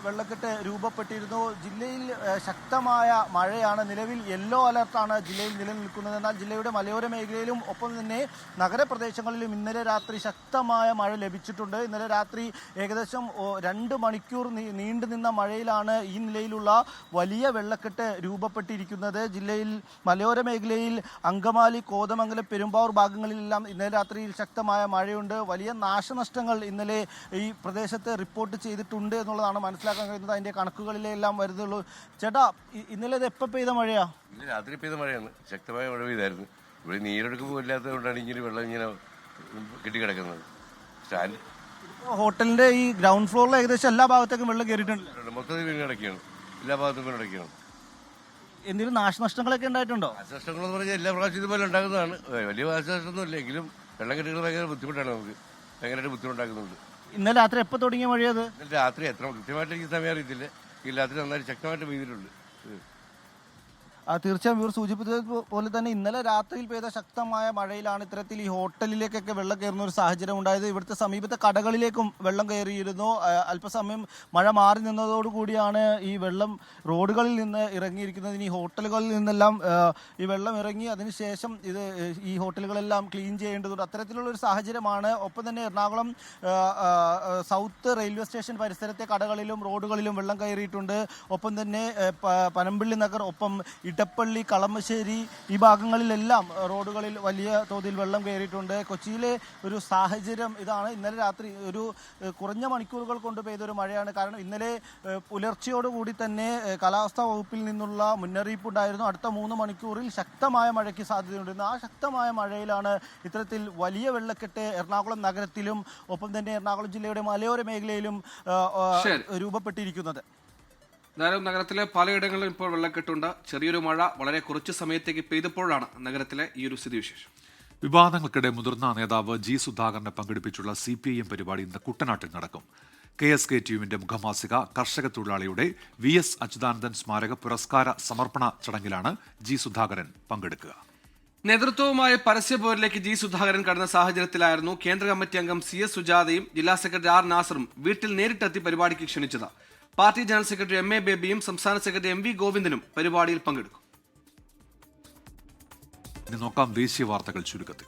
വെള്ളക്കെട്ട് രൂപപ്പെട്ടിരുന്നു. ജില്ലയിൽ ശക്തമായ മഴയാണ്. നിലവിൽ യെല്ലോ അലർട്ടാണ് ജില്ലയിൽ നിലനിൽക്കുന്നത്. എന്നാൽ ജില്ലയുടെ മലയോര മേഖലയിലും ഒപ്പം തന്നെ നഗരപ്രദേശങ്ങളിലും ഇന്നലെ രാത്രി ശക്തമായ മഴ ലഭിച്ചിട്ടുണ്ട്. ഇന്നലെ രാത്രി ഏകദേശം 2 മണിക്കൂർ നീണ്ടു നിന്ന മഴയിലാണ് ഈ നിലയിലുള്ള വലിയ വെള്ളക്കെട്ട് രൂപപ്പെട്ടിരിക്കുന്നത്. ജില്ലയിൽ മലയോര മേഖലയിൽ അങ്കമാലി, കോതമംഗലം, പെരുമ്പാവൂർ ഭാഗങ്ങളിലെല്ലാം ഇന്നലെ രാത്രിയിൽ ശക്തമായ മഴയുണ്ട്. വലിയ നാശനഷ്ടങ്ങൾ ഇന്നലെ ഈ പ്രദേശത്ത് റിപ്പോർട്ട് ചെയ്തിട്ടുണ്ട് എന്നുള്ളതാണ് മനസ്സിലാക്കാൻ കഴിയുന്നത്. അതിന്റെ കണക്കുകളിലെല്ലാം വരുന്നുള്ളൂ. ചേട്ടാ, ഇന്നലെ ഇത് എപ്പോൾ പെയ്ത മഴയാ? ഇന്ന് രാത്രി പെയ്ത മഴയാണ്. ശക്തമായ മഴ പെയ്തായിരുന്നു. ഇവിടെ നീരൊഴുക്ക് ഇല്ലാത്തത് കൊണ്ടാണ് ഇങ്ങനെ വെള്ളം ഇങ്ങനെ കെട്ടിക്കിടക്കുന്നത്. സ്റ്റാൻഡ് ഹോട്ടലിന്റെ ഈ ഗ്രൗണ്ട് ഫ്ലോറിൽ ഏകദേശം എല്ലാ ഭാഗത്തേക്കും വെള്ളം കയറിയിട്ടുണ്ട്. മൊത്തത്തിൽ വീണ് കിടക്കുകയാണ്. എല്ലാ ഭാഗത്തും വീണ് കിടക്കുകയാണ്. എന്തെങ്കിലും നാശനഷ്ടങ്ങളൊക്കെ ഉണ്ടായിട്ടുണ്ടോ? നാശനഷ്ടങ്ങളെന്ന് പറഞ്ഞാൽ എല്ലാ പ്രാവശ്യം ഇതുപോലെ ഉണ്ടാകുന്നതാണ്. വലിയ നാശനഷ്ടമൊന്നും ഇല്ല, എങ്കിലും വെള്ളം കെട്ടിക്കുന്നത് ഭയങ്കര ബുദ്ധിമുട്ടാണ്. നമുക്ക് ഭയങ്കരമായിട്ട് ബുദ്ധിമുട്ടാക്കുന്നുണ്ട്. ഇന്നലെ രാത്രി എപ്പോൾ തുടങ്ങിയ മഴയത്? ഇന്നലെ രാത്രി എത്ര കൃത്യമായിട്ട് എനിക്ക് സമയം അറിയത്തില്ല. ഈ രാത്രി നന്നായിട്ട് ശക്തമായിട്ട് പെയ്തിട്ടുണ്ട്. തീർച്ചയായും ഇവർ സൂചിപ്പിച്ചതുപോലെ തന്നെ ഇന്നലെ രാത്രിയിൽ പെയ്ത ശക്തമായ മഴയിലാണ് ഇത്തരത്തിൽ ഈ ഹോട്ടലിലേക്കൊക്കെ വെള്ളം കയറുന്ന ഒരു സാഹചര്യം ഉണ്ടായത്. ഇവിടുത്തെ സമീപത്തെ കടകളിലേക്കും വെള്ളം കയറിയിരുന്നു. അല്പസമയം മഴ മാറി നിന്നതോടുകൂടിയാണ് ഈ വെള്ളം റോഡുകളിൽ നിന്ന് ഇറങ്ങിയിരിക്കുന്നത്. ഇനി ഹോട്ടലുകളിൽ നിന്നെല്ലാം ഈ വെള്ളം ഇറങ്ങി അതിനുശേഷം ഈ ഹോട്ടലുകളെല്ലാം ക്ലീൻ ചെയ്യേണ്ടതുണ്ട്. അത്തരത്തിലുള്ള ഒരു സാഹചര്യമാണ്. ഒപ്പം തന്നെ എറണാകുളം സൗത്ത് റെയിൽവേ സ്റ്റേഷൻ പരിസരത്തെ കടകളിലും റോഡുകളിലും വെള്ളം കയറിയിട്ടുണ്ട്. ഒപ്പം തന്നെ പനമ്പിള്ളി നഗർ, ഒപ്പം ഇടപ്പള്ളി, കളമശ്ശേരി ഈ ഭാഗങ്ങളിലെല്ലാം റോഡുകളിൽ വലിയ തോതിൽ വെള്ളം കയറിയിട്ടുണ്ട്. കൊച്ചിയിലെ ഒരു സാഹചര്യം ഇതാണ്. ഇന്നലെ രാത്രി ഒരു കുറഞ്ഞ മണിക്കൂറുകൾ കൊണ്ട് പെയ്തൊരു മഴയാണ്. കാരണം ഇന്നലെ പുലർച്ചയോടുകൂടി തന്നെ കാലാവസ്ഥാ വകുപ്പിൽ നിന്നുള്ള മുന്നറിയിപ്പുണ്ടായിരുന്നു. അടുത്ത 3 മണിക്കൂറിൽ ശക്തമായ മഴയ്ക്ക് സാധ്യതയുണ്ടെന്ന്. ആ ശക്തമായ മഴയിലാണ് ഇത്തരത്തിൽ വലിയ വെള്ളക്കെട്ട് എറണാകുളം നഗരത്തിലും ഒപ്പം തന്നെ എറണാകുളം ജില്ലയുടെ മലയോര മേഖലയിലും രൂപപ്പെട്ടിരിക്കുന്നത്. എന്തായാലും നഗരത്തിലെ പലയിടങ്ങളിലും ഇപ്പോൾ വെള്ളക്കെട്ടുണ്ട്. ചെറിയൊരു മഴ വളരെ കുറച്ച് സമയത്തേക്ക് പെയ്തപ്പോഴാണ് നഗരത്തിലെ ഈ ഒരു സ്ഥിതിവിശേഷം. വിവാദങ്ങൾക്കിടെ മുതിർന്ന നേതാവ് ജി സുധാകരനെ പങ്കെടുപ്പിച്ചുള്ള CPIM പരിപാടി ഇന്ന് കുട്ടനാട്ടിൽ നടക്കും. KSKTUവിന്റെ മുഖമാസിക കർഷക തൊഴിലാളിയുടെ VS അച്യുതാനന്ദൻ സ്മാരക പുരസ്കാര സമർപ്പണ ചടങ്ങിലാണ് ജി സുധാകരൻ പങ്കെടുക്കുക. നേതൃത്വവുമായി പരസ്യപോരിലേക്ക് ജി സുധാകരൻ കടന്ന സാഹചര്യത്തിലായിരുന്നു കേന്ദ്ര കമ്മിറ്റി അംഗം CS സുജാതയും ജില്ലാ സെക്രട്ടറി R നാസറും വീട്ടിൽ നേരിട്ടെത്തി പരിപാടിക്ക് ക്ഷണിച്ചത്. പാർട്ടി ജനറൽ സെക്രട്ടറി MA ബേബിയും സംസ്ഥാന സെക്രട്ടറി MV ഗോവിന്ദനും പരിപാടിയിൽ പങ്കെടുക്കും. ഇനി നോക്കാം ദേശീയ വാർത്തകൾ ചുരുക്കത്തിൽ.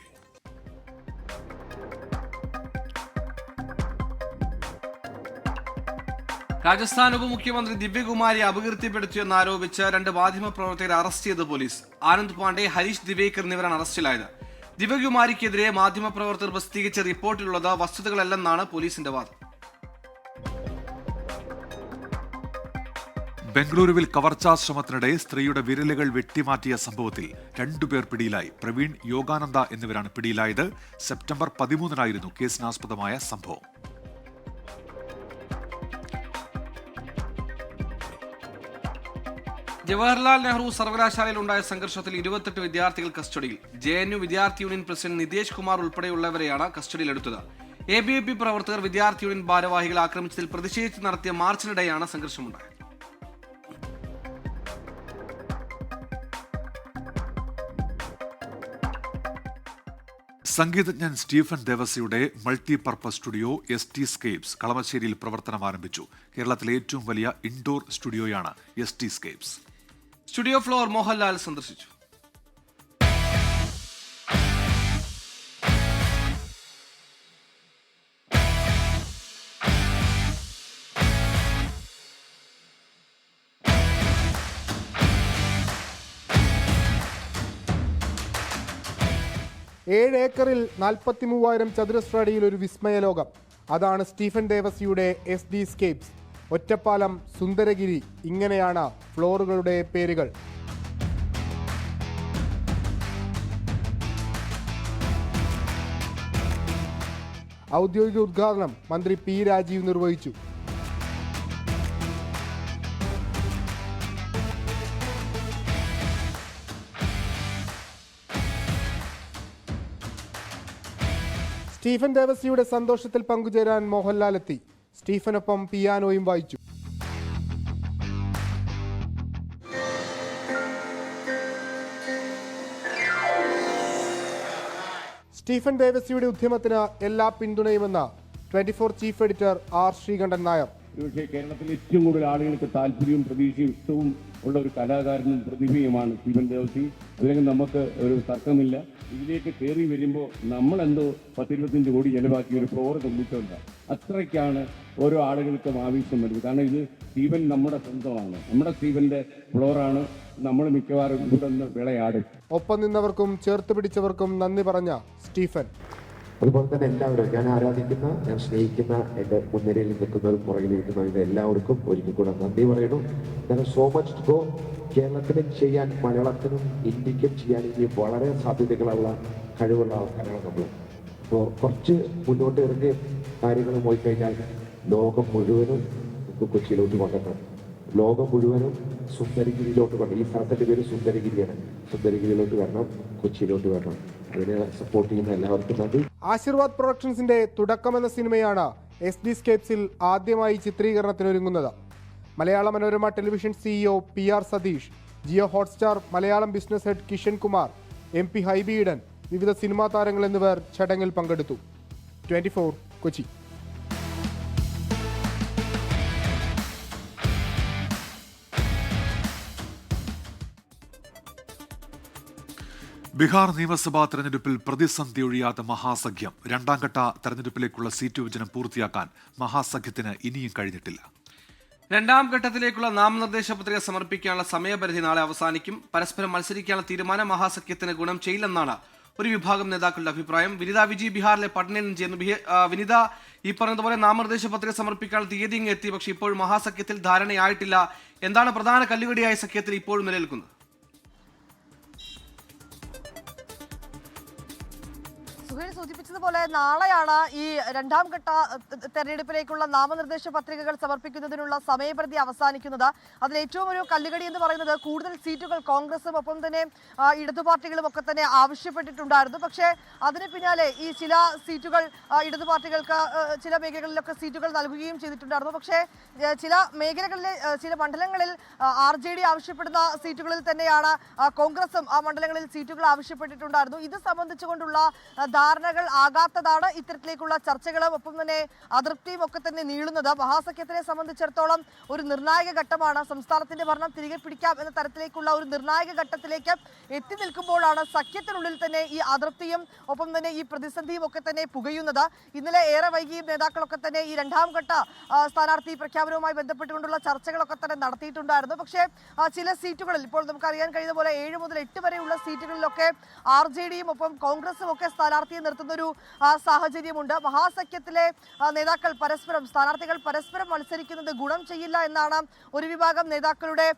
രാജസ്ഥാൻ ഉപമുഖ്യമന്ത്രി ദിവ്യകുമാരി അപകീർത്തിപ്പെടുത്തിയെന്നാരോപിച്ച് 2 മാധ്യമപ്രവർത്തകരെ അറസ്റ്റ് ചെയ്ത് പോലീസ്. ആനന്ദ് പാണ്ഡെ, ഹരീഷ് ദിവേക്കർ എന്നിവരാണ് അറസ്റ്റിലായത്. ദിവ്യകുമാരിക്കെതിരെ മാധ്യമപ്രവർത്തകർ പ്രസിദ്ധീകരിച്ച റിപ്പോർട്ടിലുള്ളത് വസ്തുതകളല്ലെന്നാണ് പോലീസിന്റെ വാദം. ബംഗളൂരുവിൽ കവർച്ചാ ശ്രമത്തിനിടെ സ്ത്രീയുടെ വിരലുകൾ വെട്ടിമാറ്റിയ സംഭവത്തിൽ 2 പേർ പിടിയിലായി. പ്രവീൺ, യോഗാനന്ദ എന്നിവരാണ് പിടിയിലായത്. സെപ്റ്റംബർ 13 കേസിനാസ്പദമായ സംഭവം. ജവഹർലാൽ നെഹ്റു സർവകലാശാലയിൽ ഉണ്ടായ സംഘർഷത്തിൽ 28 വിദ്യാർത്ഥികൾ കസ്റ്റഡിയിൽ. JNU വിദ്യാർത്ഥി യൂണിയൻ പ്രസിഡന്റ് നിതേഷ് കുമാർ ഉൾപ്പെടെയുള്ളവരെയാണ് കസ്റ്റഡിയിലെടുത്തത്. ABVP പ്രവർത്തകർ വിദ്യാർത്ഥി യൂണിയൻ ഭാരവാഹികളെ ആക്രമിച്ചതിൽ പ്രതിഷേധിച്ച് നടത്തിയ മാർച്ചിനിടെയാണ് സംഘർഷമുണ്ടായത്. സംഗീതജ്ഞൻ സ്റ്റീഫൻ ദേവസിയുടെ മൾട്ടിപർപ്പസ് സ്റ്റുഡിയോ ST സ്കേപ്സ് കളമശ്ശേരിയിൽ പ്രവർത്തനം ആരംഭിച്ചു. കേരളത്തിലെ ഏറ്റവും വലിയ ഇൻഡോർ സ്റ്റുഡിയോയാണ് ST Scapes. Studio floor Mohanlal സന്ദർശിച്ചു. ഏഴ് ഏക്കറിൽ 43,000 ചതുരശ്ര അടിയിൽ ഒരു വിസ്മയലോകം. അതാണ് സ്റ്റീഫൻ ദേവസിയുടെ SD സ്കേപ്സ്. ഒറ്റപ്പാലം, സുന്ദരഗിരി, ഇങ്ങനെയാണ് ഫ്ലോറുകളുടെ പേരുകൾ. ഔദ്യോഗിക ഉദ്ഘാടനം മന്ത്രി P. രാജീവ് നിർവഹിച്ചു. സ്റ്റീഫൻ ദേവസിയുടെ സന്തോഷത്തിൽ പങ്കുചേരാൻ മോഹൻലാൽ എത്തി. സ്റ്റീഫനൊപ്പം പിയാനോയും വായിച്ചു. സ്റ്റീഫൻ ദേവസിയുടെ ഉദ്യമത്തിന് എല്ലാ പിന്തുണയുമെന്ന് 24 chief editor R. Sreekandan Nair. പക്ഷേ കേരളത്തിൽ ഏറ്റവും കൂടുതൽ ആളുകൾക്ക് താല്പര്യവും പ്രതീക്ഷയും ഇഷ്ടവും ഉള്ള ഒരു കലാകാരനും പ്രതിഭയുമാണ് സ്റ്റീഫൻ ദേവസി. അതിലേക്ക് നമുക്ക് ഒരു തർക്കമില്ല. ഇതിലേക്ക് കയറി വരുമ്പോൾ നമ്മളെന്തോ 10-25 കോടി ചെലവാക്കി ഒരു ഫ്ലോർ നിർമ്മിച്ചുകൊണ്ട് അത്രയ്ക്കാണ് ഓരോ ആളുകൾക്കും ആവശ്യം വരുന്നത്. കാരണം ഇത് സ്റ്റീഫൻ നമ്മുടെ സ്വന്തമാണ്. നമ്മുടെ സ്റ്റീഫന്റെ ഫ്ലോറാണ്. നമ്മൾ മിക്കവാറും ഇവിടെ നിന്ന് വിളയാടും. ഒപ്പം നിന്നവർക്കും ചേർത്ത് പിടിച്ചവർക്കും നന്ദി പറഞ്ഞ സ്റ്റീഫൻ. അതുപോലെ തന്നെ എല്ലാവരും ഞാൻ ആരാധിക്കുന്ന, ഞാൻ സ്നേഹിക്കുന്ന, എൻ്റെ മുൻനിരയിൽ നിൽക്കുന്നവരും പുറകിലിരിക്കുന്നവരുടെ എല്ലാവർക്കും ഒരിക്കൽ കൂടെ നന്ദി പറയുന്നു. So much to go. കേരളത്തിലും ചെയ്യാൻ, മലയാളത്തിനും ഇന്ത്യക്കും ചെയ്യാൻ ഇനി വളരെ സാധ്യതകളുള്ള കഴിവുള്ള ആൾക്കാരാണ് നമ്മൾ. അപ്പോൾ കുറച്ച് മുന്നോട്ട് ഇറങ്ങി കാര്യങ്ങൾ പോയി കഴിഞ്ഞാൽ ലോകം മുഴുവനും നമുക്ക് കൊച്ചിയിലോട്ട് കൊണ്ടെത്തണം. ലോകം മുഴുവനും സുന്ദരഗിരിയിലോട്ട് വരണം. ഈ സ്ഥലത്തിൻ്റെ പേര് സുന്ദരഗിരിയാണ്. സുന്ദരഗിരിയിലോട്ട് വരണം, കൊച്ചിയിലോട്ട് വരണം. അതിനെ സപ്പോർട്ട് ചെയ്യുന്ന എല്ലാവർക്കും നന്ദി. ആശീർവാദ് പ്രൊഡക്ഷൻസിന്റെ തുടക്കമെന്ന സിനിമയാണ് SD സ്കേപ്സിൽ ആദ്യമായി ചിത്രീകരണത്തിനൊരുങ്ങുന്നത്. Malayala Manorama television CEO PR Satheesh, Jio Hotstar Malayalam business head Kishan Kumar, MP Hibi Eden, വിവിധ സിനിമാ താരങ്ങൾ എന്നിവർ ചടങ്ങിൽ പങ്കെടുത്തു. 24 കൊച്ചി. ബീഹാർ നിയമസഭാ തെരഞ്ഞെടുപ്പിൽ പ്രതിസന്ധി ഒഴിയാത്ത മഹാസഖ്യം. രണ്ടാം ഘട്ട തെരഞ്ഞെടുപ്പിലേക്കുള്ള സീറ്റ് വിഭജനം പൂർത്തിയാക്കാൻ മഹാസഖ്യത്തിന് ഇനിയും കഴിഞ്ഞിട്ടില്ല. രണ്ടാം ഘട്ടത്തിലേക്കുള്ള നാമനിർദ്ദേശ പത്രിക സമർപ്പിക്കാനുള്ള സമയപരിധി നാളെ അവസാനിക്കും. പരസ്പരം മത്സരിക്കാനുള്ള തീരുമാനം മഹാസഖ്യത്തിന് ഗുണം ചെയ്യില്ലെന്നാണ് ഒരു വിഭാഗം നേതാക്കളുടെ അഭിപ്രായം. വിനിത വിജി ബീഹാറിലെ പട്നയിൽ നിന്ന് ചെയ്യുന്നു. വിനിത, ഈ പറഞ്ഞതുപോലെ നാമനിർദ്ദേശ പത്രിക സമർപ്പിക്കാനുള്ള തീയതി ഇങ്ങ് എത്തി. പക്ഷേ ഇപ്പോഴും മഹാസഖ്യത്തിൽ ധാരണയായിട്ടില്ല. എന്താണ് പ്രധാന കല്ലുകടിയായ സഖ്യത്തിൽ ഇപ്പോഴും നിലനിൽക്കുന്നത്? സുഹേൽ സൂചിപ്പിച്ചതുപോലെ നാളെയാണ് ഈ രണ്ടാം ഘട്ട തെരഞ്ഞെടുപ്പിലേക്കുള്ള നാമനിർദ്ദേശ പത്രികകൾ സമർപ്പിക്കുന്നതിനുള്ള സമയപരിധി അവസാനിക്കുന്നത്. അതിൽ ഏറ്റവും ഒരു കല്ലുകടി എന്ന് പറയുന്നത് കൂടുതൽ സീറ്റുകൾ കോൺഗ്രസും ഒപ്പം തന്നെ ഇടതു പാർട്ടികളും ഒക്കെ തന്നെ ആവശ്യപ്പെട്ടിട്ടുണ്ടായിരുന്നു. പക്ഷേ അതിന് പിന്നാലെ ഈ ചില സീറ്റുകൾ ഇടതു പാർട്ടികൾക്ക് ചില മേഖലകളിലൊക്കെ സീറ്റുകൾ നൽകുകയും ചെയ്തിട്ടുണ്ടായിരുന്നു. പക്ഷേ ചില മേഖലകളിലെ ചില മണ്ഡലങ്ങളിൽ RJD ആവശ്യപ്പെടുന്ന സീറ്റുകളിൽ തന്നെയാണ് കോൺഗ്രസും ആ മണ്ഡലങ്ങളിൽ സീറ്റുകൾ ആവശ്യപ്പെട്ടിട്ടുണ്ടായിരുന്നു. ഇത് സംബന്ധിച്ചുകൊണ്ടുള്ള ധാരണകൾ ആകാത്തതാണ് ഇത്തരത്തിലേക്കുള്ള ചർച്ചകളും ഒപ്പം തന്നെ അതൃപ്തിയും ഒക്കെ തന്നെ നീളുന്നത്. മഹാസഖ്യത്തിനെ സംബന്ധിച്ചിടത്തോളം ഒരു നിർണായക ഘട്ടമാണ്. സംസ്ഥാനത്തിന്റെ ഭരണം തിരികെ പിടിക്കാം എന്ന തരത്തിലേക്കുള്ള ഒരു നിർണായക ഘട്ടത്തിലേക്ക് എത്തി നിൽക്കുമ്പോഴാണ് സഖ്യത്തിനുള്ളിൽ തന്നെ ഈ അതൃപ്തിയും ഒപ്പം തന്നെ ഈ പ്രതിസന്ധിയും ഒക്കെ തന്നെ പുകയുന്നത്. ഇന്നലെ ഏറെ വൈകിയും നേതാക്കളൊക്കെ തന്നെ ഈ രണ്ടാം ഘട്ട സ്ഥാനാർത്ഥി പ്രഖ്യാപനവുമായി ബന്ധപ്പെട്ടുകൊണ്ടുള്ള ചർച്ചകളൊക്കെ തന്നെ നടത്തിയിട്ടുണ്ടായിരുന്നു. പക്ഷേ ചില സീറ്റുകളിൽ ഇപ്പോൾ നമുക്ക് അറിയാൻ കഴിയുന്ന പോലെ 7 മുതൽ 8 വരെയുള്ള സീറ്റുകളിലൊക്കെ RJDയും ഒപ്പം കോൺഗ്രസും ഒക്കെ സ്ഥാനാർത്ഥിയെ സ്ഥാനാർത്ഥിയെ നിർത്തുന്നൊരു സാഹചര്യമുണ്ട്. മഹാസഖ്യത്തിലെ നേതാക്കൾ സ്ഥാനാർത്ഥികൾ പരസ്പരം മത്സരിക്കുന്നത് ഗുണം ചെയ്യില്ല എന്നാണ് ഒരു വിഭാഗം നേതാക്കളുടെ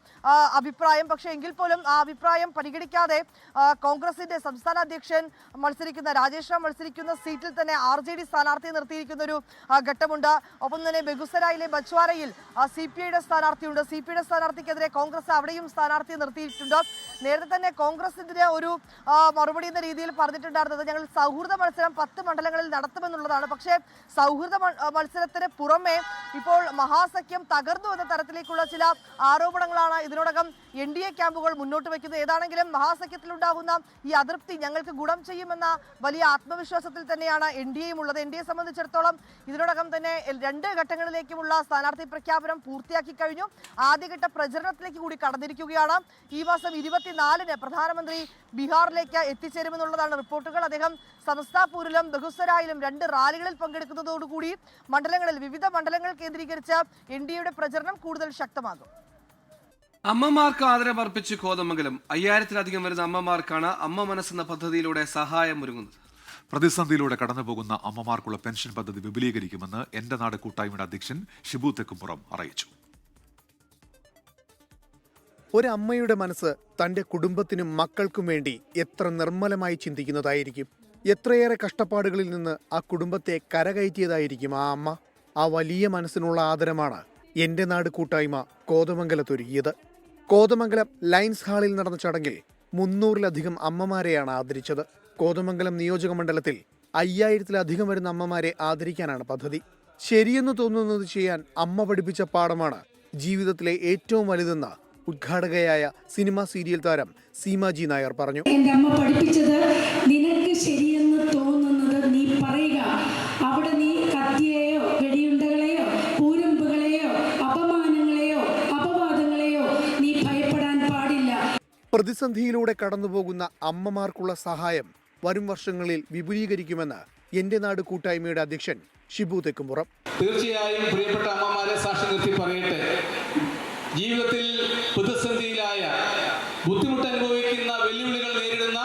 അഭിപ്രായം. പക്ഷേ എങ്കിൽ പോലും ആ അഭിപ്രായം പരിഗണിക്കാതെ കോൺഗ്രസിന്റെ സംസ്ഥാന അധ്യക്ഷൻ രാജേഷ് റാം മത്സരിക്കുന്ന സീറ്റിൽ തന്നെ RJD സ്ഥാനാർത്ഥിയെ നിർത്തിയിരിക്കുന്ന ഒരു ഘട്ടമുണ്ട്. ഒപ്പം തന്നെ ബെഗുസരായിലെ ബച്വാരയിൽ CPIയുടെ സ്ഥാനാർത്ഥിയുണ്ട്. CPIയുടെ സ്ഥാനാർത്ഥിക്കെതിരെ കോൺഗ്രസ് അവിടെയും സ്ഥാനാർത്ഥിയെ നിർത്തിയിട്ടുണ്ട്. നേരത്തെ തന്നെ കോൺഗ്രസിന്റെ ഒരു മറുപടി എന്ന രീതിയിൽ പറഞ്ഞിട്ടുണ്ടായിരുന്നത് ഞങ്ങൾ സൗഹൃദ മത്സരം 10 മണ്ഡലങ്ങളിൽ നടത്തുമെന്നുള്ളതാണ്. പക്ഷേ സൗഹൃദ മത്സരത്തിന് പുറമെ ഇപ്പോൾ മഹാസഖ്യം തകർന്നു എന്ന തരത്തിലേക്കുള്ള ചില ആരോപണങ്ങളാണ് ഇതിനോടകം NDA ക്യാമ്പുകൾ മുന്നോട്ട് വയ്ക്കുന്നത്. ഏതാണെങ്കിലും മഹാസഖ്യത്തിലുണ്ടാകുന്ന ഈ അതൃപ്തി ഞങ്ങൾക്ക് ഗുണം ചെയ്യുമെന്ന വലിയ ആത്മവിശ്വാസത്തിൽ തന്നെയാണ് NDAയും ഉള്ളത്. NDA സംബന്ധിച്ചിടത്തോളം ഇതിനോടകം തന്നെ 2 ഘട്ടങ്ങളിലേക്കുമുള്ള സ്ഥാനാർത്ഥി പ്രഖ്യാപനം പൂർത്തിയാക്കി കഴിഞ്ഞു. ആദ്യഘട്ട പ്രചരണത്തിലേക്ക് കൂടി കടന്നിരിക്കുകയാണ്. ഈ മാസം 24-ന് പ്രധാനമന്ത്രി ബീഹാറിലേക്ക് എത്തിച്ചേരുമെന്നുള്ളതാണ് റിപ്പോർട്ടുകൾ. അദ്ദേഹം സമസ്താപൂരിലും ബെഗുസരായിലും 2 റാലികളിൽ പങ്കെടുക്കുന്നതോടുകൂടി വിവിധ മണ്ഡലങ്ങൾ കേന്ദ്രീകരിച്ച് NDAയുടെ പ്രചരണം കൂടുതൽ ശക്തമാകും. അമ്മമാർക്ക് ആദരവർപ്പിച്ച് കോതമംഗലം 5000-ലധികം വരുന്ന അമ്മമാർക്കാണ് അമ്മ മനസ്സെന്ന പദ്ധതിയിലൂടെ സഹായം ഒരുങ്ങുന്നത്. പ്രതിസന്ധിയിലൂടെ കടന്നുപോകുന്ന അമ്മമാർക്കുള്ള പെൻഷൻ പദ്ധതി വിപുലീകരിക്കുമെന്ന് എന്റെ നാട് കൂട്ടായ്മയുടെ അധ്യക്ഷൻ ഷിബു തെക്കുംപുറം അറിയിച്ചു. ഒരമ്മയുടെ മനസ്സ് തൻ്റെ കുടുംബത്തിനും മക്കൾക്കും വേണ്ടി എത്ര നിർമ്മലമായി ചിന്തിക്കുന്നതായിരിക്കും. എത്രയേറെ കഷ്ടപ്പാടുകളിൽ നിന്ന് ആ കുടുംബത്തെ കരകയറ്റിയതായിരിക്കും ആ അമ്മ. ആ വലിയ മനസ്സിനുള്ള ആദരമാണ് എൻ്റെ നാട് കൂട്ടായ്മ കോതമംഗലത്തൊരുക്കിയത്. കോതമംഗലം ലയൺസ് ഹാളിൽ നടന്ന ചടങ്ങിൽ 300-ലധികം അമ്മമാരെയാണ് ആദരിച്ചത്. കോതമംഗലം നിയോജക മണ്ഡലത്തിൽ 5000-ലധികം വരുന്ന അമ്മമാരെ ആദരിക്കാനാണ് പദ്ധതി. ശരിയെന്ന് തോന്നുന്നത് ചെയ്യാൻ അമ്മ പഠിപ്പിച്ച പാഠമാണ് ജീവിതത്തിലെ ഏറ്റവും വലുതെന്ന് ഉദ്ഘാടകയായ സിനിമാ സീരിയൽ താരം സീമാജി നായർ പറഞ്ഞു. എൻ്റെ അമ്മ പഠിപ്പിച്ചത് നിനക്ക് ശരിയെന്ന് തോന്നുന്നത് നീ പറയുക. അവിടെ നീ കത്തിയെയോ വെടിയുണ്ടകളെയോ പൂരമ്പുകളെയോ അപമാനങ്ങളെയോ അപവാദങ്ങളെയോ നീ ഭയപ്പെടാൻ പാടില്ല. പ്രതിസന്ധിയിലൂടെ കടന്നുപോകുന്ന അമ്മമാർക്കുള്ള സഹായം വരും വർഷങ്ങളിൽ വിപുലീകരിക്കുമെന്ന് എൻ്റെ നാട് കൂട്ടായ്മയുടെ അധ്യക്ഷൻ ഷിബു തെക്കുംപുറം. തീർച്ചയായും പ്രിയപ്പെട്ട അമ്മമാരെ സാക്ഷി നിർത്തി പറയട്ടെ, ജീവിതത്തിൽ പ്രതിസന്ധിയിലായ ബുദ്ധിമുട്ട് അനുഭവിക്കുന്ന വെല്ലുവിളികൾ നേരിടുന്ന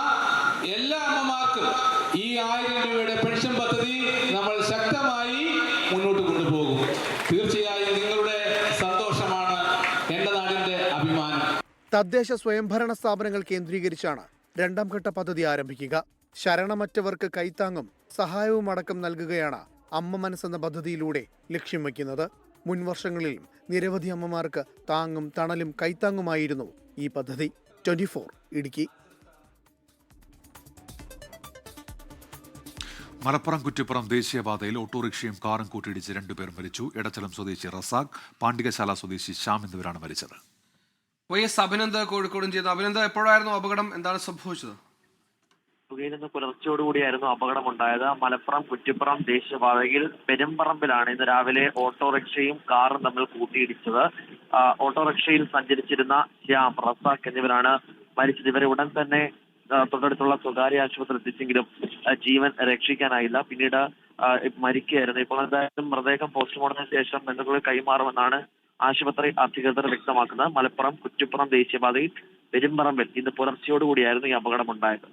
എല്ലാ അമ്മമാർക്കും ഈ 1000 രൂപയുടെ പെൻഷൻ പദ്ധതി നമ്മൾ ശക്തമായി മുന്നോട്ട് കൊണ്ടുപോകും. തീർച്ചയായും നിങ്ങളുടെ സന്തോഷമാണ് എൻ്റെ നാടിൻ്റെ അഭിമാനം. തദ്ദേശ സ്വയംഭരണ സ്ഥാപനങ്ങൾ കേന്ദ്രീകരിച്ചാണ് 2ാം ഘട്ട പദ്ധതി ആരംഭിക്കുക. ശരണമറ്റവർക്ക് കൈത്താങ്ങും സഹായവും അടക്കം നൽകുകയാണ് അമ്മ മനസ്സെന്ന പദ്ധതിയിലൂടെ ലക്ഷ്യം വയ്ക്കുന്നത്. മുൻ വർഷങ്ങളിലും നിരവധി അമ്മമാർക്ക് താങ്ങും തണലും കൈത്താങ്ങുമായിരുന്നു ഈ പദ്ധതി. 24 ഇടുക്കി. മലപ്പുറം കുറ്റിപ്പുറം ദേശീയപാതയിൽ ഓട്ടോറിക്ഷയും കാറും കൂട്ടിയിടിച്ച് 2 പേർ മരിച്ചു. എടച്ചലം സ്വദേശി റസാഖ്, പാണ്ഡികശാല സ്വദേശി ശ്യാം എന്നിവരാണ് മരിച്ചത്. YS അഭിനന്ദ് കോഴിക്കോടും ചെയ്തു. അഭിനന്ദ്, എപ്പോഴായിരുന്നു അപകടം? എന്താണ് സംഭവിച്ചത്? ഇന്ന് പുലർച്ചയോടുകൂടിയായിരുന്നു അപകടമുണ്ടായത്. മലപ്പുറം കുറ്റിപ്പുറം ദേശീയപാതയിൽ പെരുമ്പറമ്പിലാണ് ഇന്ന് രാവിലെ ഓട്ടോറിക്ഷയും കാറും തമ്മിൽ കൂട്ടിയിടിച്ചത്. ഓട്ടോറിക്ഷയിൽ സഞ്ചരിച്ചിരുന്ന ശ്യാം, റസാഖ് എന്നിവരാണ് മരിച്ചത്. ഇവരെ ഉടൻ തന്നെ തൊട്ടടുത്തുള്ള സ്വകാര്യ ആശുപത്രിയിൽ എത്തിച്ചെങ്കിലും ജീവൻ രക്ഷിക്കാനായില്ല. പിന്നീട് മരിക്കുകയായിരുന്നു. ഇപ്പോൾ എന്തായാലും മൃതദേഹം പോസ്റ്റ്മോർട്ടത്തിന് ശേഷം ബന്ധുക്കൾ കൈമാറുമെന്നാണ് ആശുപത്രി അധികൃതർ വ്യക്തമാക്കുന്നത്. മലപ്പുറം കുറ്റിപ്പുറം ദേശീയപാതയിൽ പെരുമ്പറമ്പിൽ ഇന്ന് പുലർച്ചയോടുകൂടിയായിരുന്നു ഈ അപകടമുണ്ടായത്.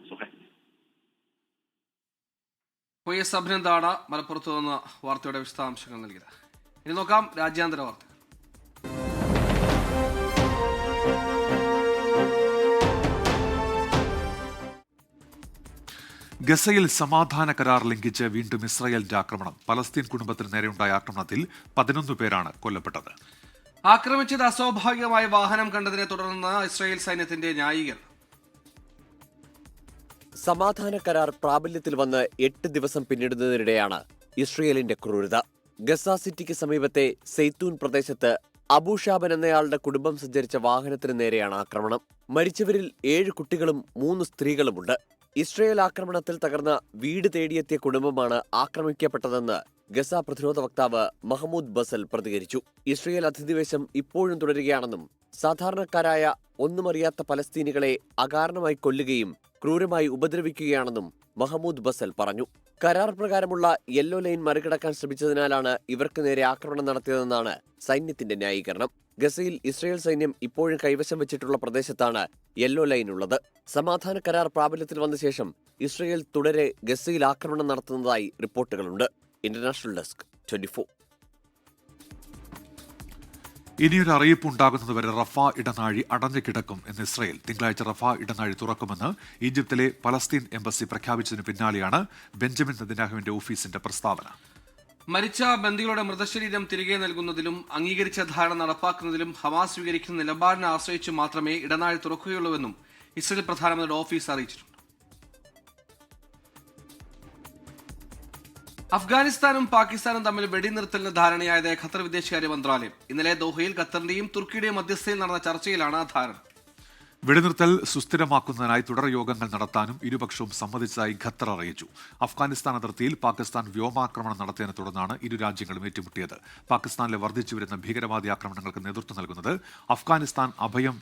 YS അഭിനന്ദാണ് മലപ്പുറത്ത് നിന്ന് വാർത്തയുടെ വിശദാംശങ്ങൾ നൽകിയത്. ഇനി നോക്കാം രാജ്യാന്തര വാർത്ത. ഗസയിൽ സമാധാന കരാർ ലംഘിച്ച് വീണ്ടും ഇസ്രായേലിന്റെ ആക്രമണം. പലസ്തീൻ കുടുംബത്തിന് നേരെയുണ്ടായ ആക്രമണത്തിൽ 11 പേരാണ് കൊല്ലപ്പെട്ടത്. ആക്രമിച്ചത് അസ്വാഭാവികമായ വാഹനം കണ്ടതിനെ തുടർന്ന് ഇസ്രായേൽ സൈന്യത്തിന്റെ ന്യായീകരണം. സമാധാന കരാർ പ്രാബല്യത്തിൽ വന്ന് 8 ദിവസം പിന്നിടുന്നതിനിടെയാണ് ഇസ്രയേലിന്റെ ക്രൂരത. ഗസ സിറ്റിക്ക് സമീപത്തെ സെയ്ത്തൂൻ പ്രദേശത്ത് അബൂഷാബൻ എന്നയാളുടെ കുടുംബം സഞ്ചരിച്ച വാഹനത്തിന് നേരെയാണ് ആക്രമണം. മരിച്ചവരിൽ 7 കുട്ടികളും 3 സ്ത്രീകളുമുണ്ട്. ഇസ്രയേൽ ആക്രമണത്തിൽ തകർന്ന വീട് തേടിയെത്തിയ കുടുംബമാണ് ആക്രമിക്കപ്പെട്ടതെന്ന് ഗസ പ്രതിരോധ വക്താവ് മഹ്മൂദ് ബസൽ പ്രതികരിച്ചു. ഇസ്രയേൽ അധിനിവേശം ഇപ്പോഴും തുടരുകയാണെന്നും സാധാരണക്കാരായ ഒന്നുമറിയാത്ത പലസ്തീനികളെ അകാരണമായി കൊല്ലുകയും ക്രൂരമായി ഉപദ്രവിക്കുകയാണെന്നും മഹ്മൂദ് ബസൽ പറഞ്ഞു. കരാർ പ്രകാരമുള്ള യെല്ലോ ലൈൻ മറികടക്കാൻ ശ്രമിച്ചതിനാലാണ് ഇവർക്ക് നേരെ ആക്രമണം നടത്തിയതെന്നാണ് സൈന്യത്തിന്റെ ന്യായീകരണം. ഗസയിൽ ഇസ്രയേൽ സൈന്യം ഇപ്പോഴും കൈവശം വെച്ചിട്ടുള്ള പ്രദേശത്താണ് യെല്ലോ ലൈൻ ഉള്ളത്. സമാധാന കരാർ പ്രാബല്യത്തിൽ വന്ന ശേഷം ഇസ്രയേൽ തുടരെ ഗസയിൽ ആക്രമണം നടത്തുന്നതായി റിപ്പോർട്ടുകളുണ്ട്. International desk 24. ഇനിയൊരു അറിയിപ്പ് ഉണ്ടാകുന്നതുവരെ റഫ ഇടനാഴി അടഞ്ഞു കിടക്കും എന്ന് ഇസ്രയേൽ. തിങ്കളാഴ്ച റഫ ഇടനാഴി തുറക്കുമെന്ന് ഈജിപ്തിലെ പലസ്തീൻ എംബസി പ്രഖ്യാപിച്ചതിന് പിന്നാലെയാണ് ബെഞ്ചമിൻ നെതന്യാഹുവിന്റെ ഓഫീസിന്റെ പ്രസ്താവന. മരിച്ച ബന്ദികളുടെ മൃതശരീരം തിരികെ നൽകുന്നതിലും അംഗീകരിച്ച ധാരണ നടപ്പാക്കുന്നതിലും ഹമാസ് സ്വീകരിക്കുന്ന നിലപാടിനെ ആശ്രയിച്ച് മാത്രമേ ഇടനാഴി തുറക്കുകയുള്ളൂവെന്നും ഇസ്രയേൽ പ്രധാനമന്ത്രിയുടെ ഓഫീസ് അറിയിച്ചിട്ടുണ്ട്. അഫ്ഗാനിസ്ഥാനും പാകിസ്ഥാനും തമ്മിൽ വെടിനിർത്തലിന് ധാരണയായത് ഖത്തർ വിദേശകാര്യ മന്ത്രാലയം. ഇന്നലെ ദോഹയിൽ ഖത്തറിന്റെയും തുർക്കിയുടെയും മധ്യസ്ഥതയിൽ നടന്ന ചർച്ചയിലാണ് ധാരണ. വെടിനിർത്തൽ സുസ്ഥിരമാക്കുന്നതിനായി തുടർ യോഗങ്ങൾ നടത്താനും ഇരുപക്ഷവും സമ്മതിച്ചതായി ഖത്തർ അറിയിച്ചു. അഫ്ഗാനിസ്ഥാൻ അതിർത്തിയിൽ പാകിസ്ഥാൻ വ്യോമാക്രമണം നടത്തിയതിനെ തുടർന്നാണ് ഇരു രാജ്യങ്ങളും ഏറ്റുമുട്ടിയത്. പാകിസ്ഥാനിലെ വർദ്ധിച്ചുവരുന്ന ഭീകരവാദി ആക്രമണങ്ങൾക്ക് നേതൃത്വം നൽകുന്നത് അഫ്ഗാനിസ്ഥാൻ അഭയം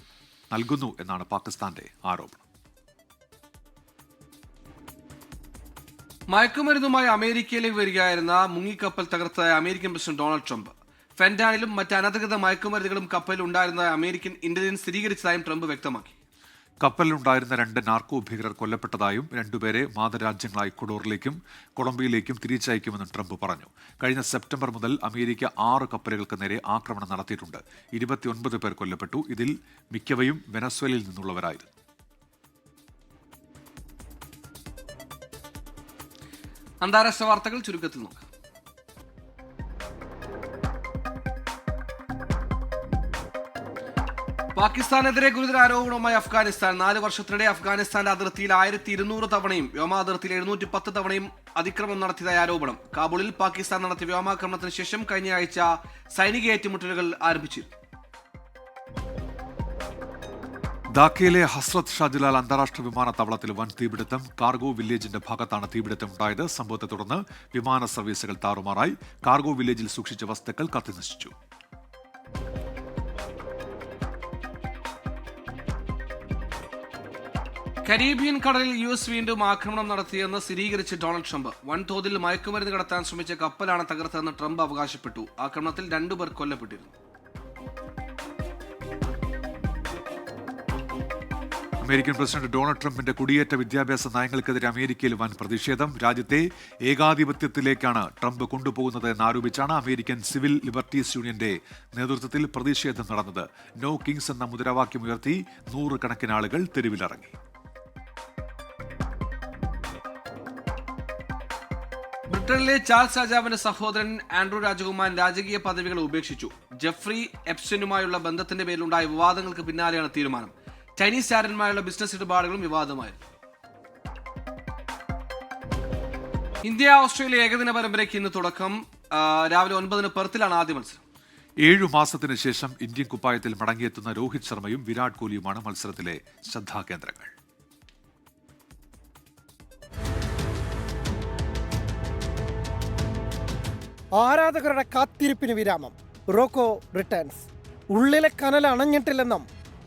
നൽകുന്നു എന്നാണ് പാകിസ്ഥാന്റെ ആരോപണം. മയക്കുമരുന്നുമായി അമേരിക്കയിലേക്ക് വരികയായിരുന്ന മുങ്ങിക്കപ്പൽ തകർത്തതായ അമേരിക്കൻ പ്രസിഡന്റ് ഡൊണാൾഡ് ട്രംപ്. ഫെന്റാനിലും മറ്റ് അനധികൃത മയക്കുമരുന്നുകളും കപ്പലിൽ ഉണ്ടായിരുന്നതായി അമേരിക്കൻ ഇന്റലിജൻസ് സ്ഥിരീകരിച്ചതായും ട്രംപ് വ്യക്തമാക്കി. കപ്പലിലുണ്ടായിരുന്ന 2 നാർക്കോ ഭീകരർ കൊല്ലപ്പെട്ടതായും 2 പേരെ മാതൃരാജ്യങ്ങളായ ഇക്വഡോറിലേക്കും കൊളംബിയയിലേക്കും തിരിച്ചയക്കുമെന്നും ട്രംപ് പറഞ്ഞു. കഴിഞ്ഞ സെപ്റ്റംബർ മുതൽ അമേരിക്ക 6 കപ്പലുകൾക്ക് നേരെ ആക്രമണം നടത്തിയിട്ടുണ്ട്. 29 പേർ കൊല്ലപ്പെട്ടു. ഇതിൽ മിക്കവയും വെനസ്വേലയിൽ നിന്നുള്ളവരായിരുന്നു. അന്താരാഷ്ട്ര വാർത്തകൾ ചുരുക്കത്തിൽ നോക്കാം. പാകിസ്ഥാനെതിരെ ഗുരുതര ആരോപണവുമായി അഫ്ഗാനിസ്ഥാൻ. 4 വർഷത്തിനിടെ അഫ്ഗാനിസ്ഥാന്റെ അതിർത്തിയിൽ 1200 തവണയും വ്യോമാതിർത്തിയിൽ 710 തവണയും അതിക്രമം നടത്തിയതായി ആരോപണം. കാബൂളിൽ പാകിസ്ഥാൻ നടത്തിയ വ്യോമാക്രമണത്തിന് ശേഷം കഴിഞ്ഞ ആഴ്ച സൈനിക ഏറ്റുമുട്ടലുകൾ ആരംഭിച്ചിരുന്നു. ധാക്കയിലെ ഹസ്രത്ത് ഷാജിലാൽ അന്താരാഷ്ട്ര വിമാനത്താവളത്തിൽ വൻ തീപിടുത്തം. കാർഗോ വില്ലേജിന്റെ ഭാഗത്താണ് തീപിടുത്തം ഉണ്ടായത്. സംഭവത്തെ തുടർന്ന് വിമാന സർവീസുകൾ താറുമാറായി. കാർഗോ വില്ലേജിൽ സൂക്ഷിച്ച വസ്തുക്കൾ കത്തിനശിച്ചു. കരീബിയൻ കടലിൽ US വീണ്ടും ആക്രമണം നടത്തിയെന്ന് സ്ഥിരീകരിച്ച് ഡൊണാൾഡ് ട്രംപ്. വൻതോതിൽ മയക്കുമരുന്ന് കടത്താൻ ശ്രമിച്ച കപ്പലാണ് തകർത്തതെന്ന് ട്രംപ് അവകാശപ്പെട്ടു. ആക്രമണത്തിൽ 2 പേർ കൊല്ലപ്പെട്ടിരുന്നു. അമേരിക്കൻ പ്രസിഡന്റ് ഡൊണാൾഡ് ട്രംപിന്റെ കുടിയേറ്റ വിദ്യാഭ്യാസ നയങ്ങൾക്കെതിരെ അമേരിക്കയിൽ വൻ പ്രതിഷേധം. രാജ്യത്തെ ഏകാധിപത്യത്തിലേക്കാണ് ട്രംപ് കൊണ്ടുപോകുന്നത് എന്നാരോപിച്ചാണ് അമേരിക്കൻ സിവിൽ ലിബർട്ടീസ് യൂണിയന്റെ നേതൃത്വത്തിൽ പ്രതിഷേധം നടന്നത്. നോ കിങ്സ് എന്ന മുദ്രാവാക്യമുയർത്തി 100 കണക്കിന് ആളുകൾ തെരുവിലിറങ്ങി. ബ്രിട്ടനിലെ ചാൾസ് രാജാവിന്റെ സഹോദരൻ ആൻഡ്രൂ രാജകുമാരൻ രാജകീയ പദവികൾ ഉപേക്ഷിച്ചു. ജെഫ്രി എപ്സ്റ്റനുമായുള്ള ബന്ധത്തിന്റെ പേരിലുണ്ടായ വിവാദങ്ങൾക്ക് പിന്നാലെയാണ് തീരുമാനം. ചൈനീസ് ചാരന്മാരുള്ള ബിസിനസ് ഇടപാടുകളും വിവാദമായിരുന്നു. ഇന്ത്യ ഓസ്ട്രേലിയ ഏകദിന പരമ്പരയ്ക്ക് ഇന്ന് തുടക്കം. രാവിലെ 9 പെർത്തിലാണ് ആദ്യ മത്സരം. 7 മാസത്തിന് ശേഷം ഇന്ത്യൻ കുപ്പായത്തിൽ മടങ്ങിയെത്തുന്ന രോഹിത് ശർമ്മയും വിരാട് കോഹ്ലിയുമാണ് മത്സരത്തിലെ ശ്രദ്ധാകേന്ദ്രങ്ങൾ. ആരാധകരുടെ കാത്തിരിപ്പിന് വിരാമം. റോക്കോ റിട്ടേൺസ്. ഉള്ളിലെ കനൽ അണഞ്ഞിട്ടില്ലെന്നും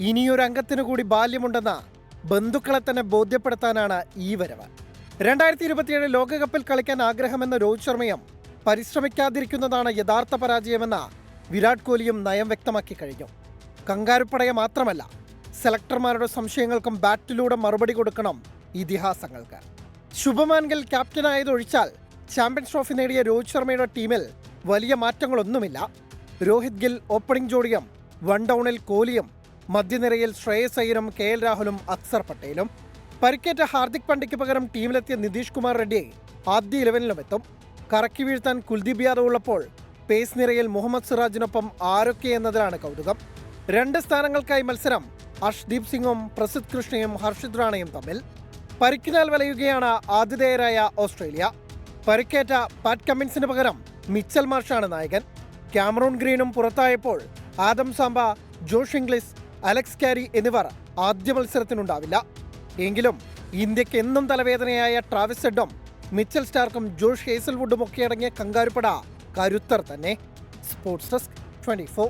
ഇനിയൊരു അംഗത്തിനു കൂടി ബാല്യമുണ്ടെന്ന ബന്ധുക്കളെ തന്നെ ബോധ്യപ്പെടുത്താനാണ് ഈ വരവ്. 2027 ലോകകപ്പിൽ കളിക്കാൻ ആഗ്രഹമെന്ന രോഹിത് ശർമ്മയും പരിശ്രമിക്കാതിരിക്കുന്നതാണ് യഥാർത്ഥ പരാജയമെന്ന വിരാട് കോഹ്ലിയും നയം വ്യക്തമാക്കി കഴിഞ്ഞു. കങ്കാരുപ്പടയെ മാത്രമല്ല, സെലക്ടർമാരുടെ സംശയങ്ങൾക്കും ബാറ്റിലൂടെ മറുപടി കൊടുക്കണം ഇതിഹാസങ്ങൾക്ക്. ശുഭമാൻ ഗിൽ ക്യാപ്റ്റനായതൊഴിച്ചാൽ ചാമ്പ്യൻസ് ട്രോഫി നേടിയ രോഹിത് ശർമ്മയുടെ ടീമിൽ വലിയ മാറ്റങ്ങളൊന്നുമില്ല. രോഹിത് ഗിൽ ഓപ്പണിംഗ് ജോഡിയും 1 ഡൗണിൽ കോഹ്ലിയും മധ്യനിരയിൽ ശ്രേയസ് അയ്യരും KL രാഹുലും അക്സർ പട്ടേലും. പരിക്കേറ്റ ഹാർദിക് പാണ്ഡ്യയ്ക്ക് പകരം ടീമിലെത്തിയ നിതീഷ് കുമാർ റെഡ്ഡി ആദ്യ 11-ലും എത്തും. കറക്കി വീഴ്ത്താൻ കുൽദീപ് യാദവ് ഉള്ളപ്പോൾ പേസ് നിരയിൽ മുഹമ്മദ് സിറാജിനൊപ്പം ആരൊക്കെ എന്നതിലാണ് കൗതുകം. 2 സ്ഥാനങ്ങൾക്കായി മത്സരം അർഷ്ദീപ് സിംഗും പ്രസിദ്ധ് കൃഷ്ണയും ഹർഷിത് റാണയും തമ്മിൽ. പരിക്കിനാൽ വലയുകയാണ് ആതിഥേയരായ ഓസ്ട്രേലിയ. പരിക്കേറ്റ പാറ്റ് കമ്മിൻസിന് പകരം മിച്ചൽ മാർഷാണ് നായകൻ. ക്യാമറൂൺ ഗ്രീനും പുറത്തായപ്പോൾ Adam Zampa, Josh Inglis, Alex Carey എന്നിവർ ആദ്യ മത്സരത്തിനുണ്ടാവില്ല. എങ്കിലും ഇന്ത്യക്ക് എന്നും തലവേദനയായ ട്രാവിസ് ഹെഡും മിച്ചൽ സ്റ്റാർക്കും ജോഷ് ഹേസൽവുഡും ഒക്കെ അടങ്ങിയ കങ്കാരുപ്പട കരുത്തർ തന്നെ. Sports desk 24.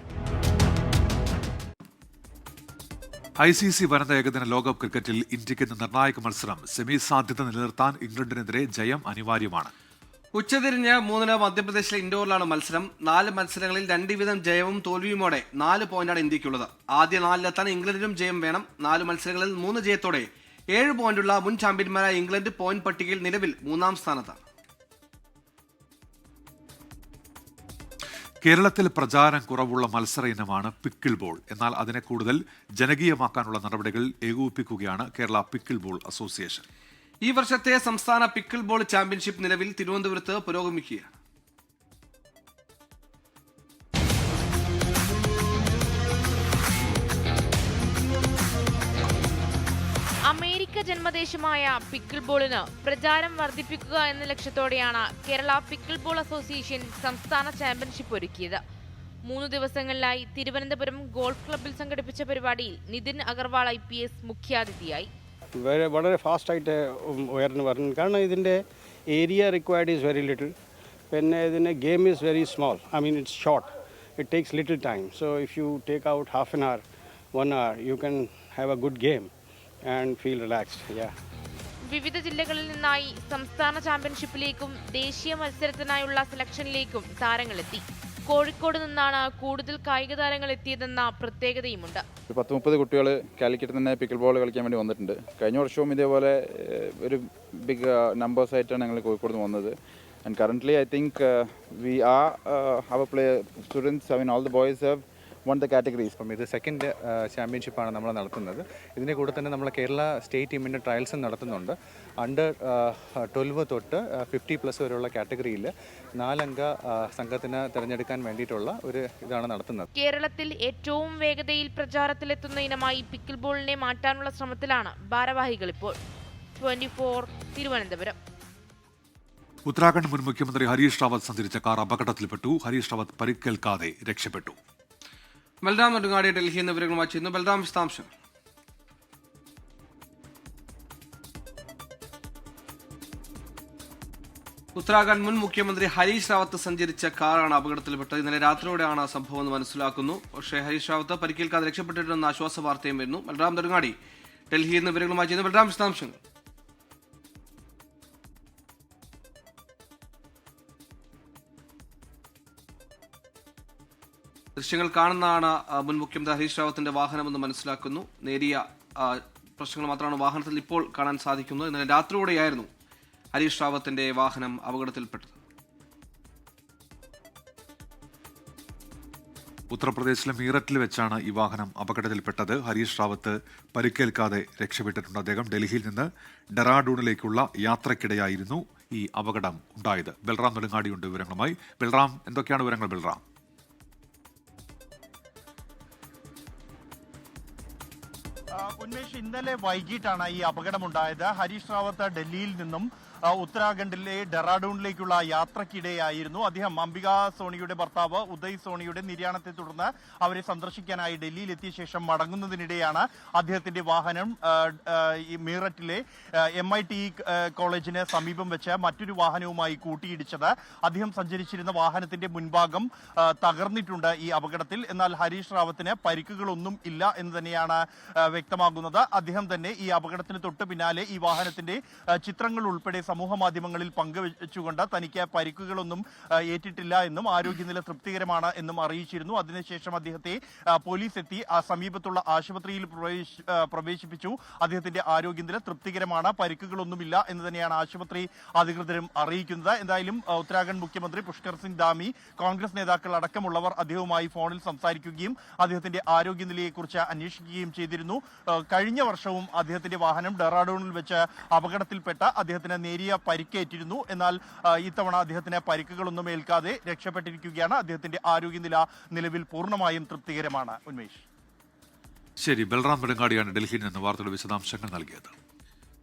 ICC വനിതാ ഏകദിന ലോകകപ്പ് ക്രിക്കറ്റിൽ ഇന്ത്യക്ക് ഇന്ന് നിർണായക മത്സരം. സെമി സാധ്യത നിലനിർത്താൻ ഇംഗ്ലണ്ടിനെതിരെ ജയം അനിവാര്യമാണ്. ഉച്ചതിരിഞ്ഞ് 3 മധ്യപ്രദേശിലെ ഇൻഡോറിലാണ് മത്സരം. 4 മത്സരങ്ങളിൽ 2 വീതം ജയവും തോൽവിയുമോടെ 4 പോയിന്റാണ് ഇന്ത്യക്കുള്ളത്. ആദ്യ 4-ലെത്താൻ ഇംഗ്ലണ്ടിനും ജയം വേണം. 4 മത്സരങ്ങളിൽ 3 ജയത്തോടെ 7 പോയിന്റുള്ള മുൻ ചാമ്പ്യന്മാരായ ഇംഗ്ലണ്ട് പോയിന്റ് പട്ടികയിൽ നിലവിൽ 3-ാം സ്ഥാനത്താണ്. കേരളത്തിൽ പ്രചാരം കുറവുള്ള മത്സര ഇനമാണ് പിക്കിൾ ബോൾ. എന്നാൽ അതിനെ കൂടുതൽ ജനകീയമാക്കാനുള്ള നടപടികൾ ഏകോപിപ്പിക്കുകയാണ് കേരള പിക്കിൾ ബോൾ അസോസിയേഷൻ. ഈ വർഷത്തെ സംസ്ഥാന പിക്കിൾ ബോൾ ചാമ്പ്യൻഷിപ്പ് നിലവിൽ തിരുവനന്തപുരത്ത് പുരോഗമിക്കുകയാണ്. അമേരിക്ക ജന്മദേശമായ പിക്കിൾ ബോളിന് പ്രചാരം വർദ്ധിപ്പിക്കുക എന്ന ലക്ഷ്യത്തോടെയാണ് കേരള പിക്കിൾ ബോൾ അസോസിയേഷൻ സംസ്ഥാന ചാമ്പ്യൻഷിപ്പ് ഒരുക്കിയത്. 3 ദിവസങ്ങളിലായി തിരുവനന്തപുരം ഗോൾഫ് ക്ലബ്ബിൽ സംഘടിപ്പിച്ച പരിപാടിയിൽ നിതിൻ അഗർവാൾ IPS മുഖ്യാതിഥിയായി. വളരെ ഫാസ്റ്റായിട്ട് ഉയർന്നു വരുന്നു. കാരണം ഇതിൻ്റെ area required is very little. പിന്നെ ഇതിൻ്റെ game is very small. It's short. It takes little time. So if you take out half an hour 1 hour you can have A good game and feel relaxed. വിവിധ ജില്ലകളിൽ നിന്നായി സംസ്ഥാന ചാമ്പ്യൻഷിപ്പിലേക്കും ദേശീയ മത്സരത്തിനായുള്ള സെലക്ഷനിലേക്കും താരങ്ങളെത്തി. കോഴിക്കോട് നിന്നാണ് കൂടുതൽ കായിക താരങ്ങൾ എത്തിയതെന്ന പ്രത്യേകതയുമുണ്ട്. 10-30 കുട്ടികൾ കാലിക്കറ്റ് തന്നെ പിക്കിൾ ബോൾ കളിക്കാൻ വേണ്ടി വന്നിട്ടുണ്ട്. കഴിഞ്ഞ വർഷവും ഇതേപോലെ ഒരു ബിഗ് നമ്പേഴ്സ് ആയിട്ടാണ് ഞങ്ങൾ കോഴിക്കോട് നിന്ന് വന്നത്. And currently I think we are our students all the boys have won the categories. ഇത് സെക്കൻഡ് ചാമ്പ്യൻഷിപ്പാണ് നമ്മൾ നടത്തുന്നത്. ഇതിൻ്റെ കൂടെ തന്നെ നമ്മൾ കേരള സ്റ്റേറ്റ് ടീമിൻ്റെ ട്രയൽസും നടത്തുന്നുണ്ട്. അണ്ടർ 12 തൊട്ട് 50+ വരെയുള്ള കാറ്റഗറിയിൽ 4 അംഗ സംഘത്തിന് തിരഞ്ഞെടുക്കാൻ വേണ്ടിയിട്ടുള്ള ഒരു ഇതാണ് നടത്തുന്നത്. കേരളത്തിൽ ഏറ്റവും വേഗതയിൽ പ്രചാരത്തിലെത്തുന്ന ഇനമായി പിക്കിൾ ബോളിനെ മാറ്റാനുള്ള ശ്രമത്തിലാണ് ഭാരവാഹികൾ ഇപ്പോൾ. 24 തിരുവനന്തപുരം. ഉത്തരാഖണ്ഡ് മുൻ മുഖ്യമന്ത്രി ഹരീഷ് റാവത്ത് സഞ്ചരിച്ച കാർ അപകടത്തിൽപ്പെട്ടു. ഹരീഷ് റാവത്ത് പരിക്കേൽക്കാതെ രക്ഷപ്പെട്ടു. ബൽറാം നെടുങ്ങാടി ഡൽഹി എന്ന വിവരങ്ങളുമായി ചെയ്യുന്നു. ബൽറാം, വിശദാംശം. ഉത്തരാഖണ്ഡ് മുൻ മുഖ്യമന്ത്രി ഹരീഷ് റാവത്ത് സഞ്ചരിച്ച കാറാണ് അപകടത്തിൽപ്പെട്ടത്. ഇന്നലെ രാത്രിയോടെയാണ് സംഭവം എന്ന് മനസ്സിലാക്കുന്നു. പക്ഷേ ഹരീഷ് റാവത്ത് പരിക്കേൽക്കാതെ രക്ഷപ്പെട്ടിട്ടുണ്ടെന്ന ആശ്വാസ വാർത്തയും വരുന്നു. ബൽറാം നെടുങ്ങാടി ഡൽഹി എന്ന വിവരങ്ങളുമായി ചെയ്യുന്നു. ബൽറാം, വിശദാംശങ്ങൾ. ദൃശ്യങ്ങൾ കാണുന്നതാണ് മുൻ മുഖ്യമന്ത്രി ഹരീഷ് റാവത്തിന്റെ വാഹനമെന്ന് മനസ്സിലാക്കുന്നു. നേരിയ പ്രശ്നങ്ങൾ മാത്രമാണ് വാഹനത്തിൽ ഇപ്പോൾ കാണാൻ സാധിക്കുന്നത്. ഇന്നലെ രാത്രിയോടെയായിരുന്നു ഹരീഷ് റാവത്തിന്റെ വാഹനം അപകടത്തിൽപ്പെട്ടത്. ഉത്തർപ്രദേശിലെ മീററ്റിൽ വെച്ചാണ് ഈ വാഹനം അപകടത്തിൽപ്പെട്ടത്. ഹരീഷ് റാവത്ത് പരിക്കേൽക്കാതെ രക്ഷപ്പെട്ടിട്ടുണ്ട്. അദ്ദേഹം ഡൽഹിയിൽ നിന്ന് ഡെറാഡൂണിലേക്കുള്ള യാത്രക്കിടെയായിരുന്നു ഈ അപകടം ഉണ്ടായത്. ബൽറാം നെടുങ്ങാടിയുണ്ട് വിവരങ്ങളുമായി. ബൽറാം, എന്തൊക്കെയാണ് വിവരങ്ങൾ? ബൽറാം. ഉന്മേഷ്, ഇന്നലെ വൈകിട്ടാണ് ഈ അപകടമുണ്ടായത്. ഹരീഷ് റാവത്ത് ഡൽഹിയിൽ നിന്നും ഉത്തരാഖണ്ഡിലെ ഡെറാഡൂണിലേക്കുള്ള യാത്രക്കിടെയായിരുന്നു. അദ്ദേഹം അംബിക സോണിയുടെ ഭർത്താവ് ഉദയ് സോണിയുടെ നിര്യാണത്തെ തുടർന്ന് അവരെ സന്ദർശിക്കാനായി ഡൽഹിയിൽ എത്തിയ ശേഷം മടങ്ങുന്നതിനിടെയാണ് അദ്ദേഹത്തിന്റെ വാഹനം ഈ മീററ്റിലെ MIT കോളേജിന് സമീപം വെച്ച് മറ്റൊരു വാഹനവുമായി കൂട്ടിയിടിച്ചത്. അദ്ദേഹം സഞ്ചരിച്ചിരുന്ന വാഹനത്തിന്റെ മുൻഭാഗം തകർന്നിട്ടുണ്ട് ഈ അപകടത്തിൽ. എന്നാൽ ഹരീഷ് റാവത്തിന് പരിക്കുകളൊന്നും ഇല്ല എന്ന് തന്നെയാണ് വ്യക്തമാകുന്നത്. അദ്ദേഹം തന്നെ ഈ അപകടത്തിന് തൊട്ട് പിന്നാലെ ഈ വാഹനത്തിന്റെ ചിത്രങ്ങൾ ഉൾപ്പെടെ സമൂഹ മാധ്യമങ്ങളിൽ പങ്കുവെച്ചുകൊണ്ട് തനിക്ക് പരിക്കുകളൊന്നും ഏറ്റിട്ടില്ല എന്നും ആരോഗ്യനില തൃപ്തികരമാണ് എന്നും അറിയിച്ചിരുന്നു. അതിനുശേഷം അദ്ദേഹത്തെ പോലീസ് എത്തി സമീപത്തുള്ള ആശുപത്രിയിൽ പ്രവേശിപ്പിച്ചു. അദ്ദേഹത്തിന്റെ ആരോഗ്യനില തൃപ്തികരമാണ്, പരിക്കുകളൊന്നുമില്ല എന്ന് തന്നെയാണ് ആശുപത്രി അധികൃതരും അറിയിക്കുന്നത്. എന്തായാലും ഉത്തരാഖണ്ഡ് മുഖ്യമന്ത്രി പുഷ്കർ സിംഗ് ധാമി, കോൺഗ്രസ് നേതാക്കൾ അടക്കമുള്ളവർ അദ്ദേഹവുമായി ഫോണിൽ സംസാരിക്കുകയും അദ്ദേഹത്തിന്റെ ആരോഗ്യനിലയെക്കുറിച്ച് അന്വേഷിക്കുകയും ചെയ്തിരുന്നു. കഴിഞ്ഞ വർഷവും അദ്ദേഹത്തിന്റെ വാഹനം ഡെറാഡൂണിൽ വെച്ച് അപകടത്തിൽപ്പെട്ട അദ്ദേഹത്തിന് നേരിയ പരിക്കേറ്റിരുന്നു. എന്നാൽ ഇത്തവണ അദ്ദേഹത്തിന് പരിക്കുകളൊന്നും ഏൽക്കാതെ രക്ഷപ്പെട്ടിരിക്കുകയാണ്. അദ്ദേഹത്തിന്റെ ആരോഗ്യനില നിലവിൽ പൂർണ്ണമായും തൃപ്തികരമാണ്. ഉന്മേഷ്, ശരി. ബൽറാം നെടുങ്ങാടിയാണ് ഡൽഹിയിൽ നിന്ന് വാർത്തയുടെ വിശദാംശങ്ങൾ നൽകിയത്.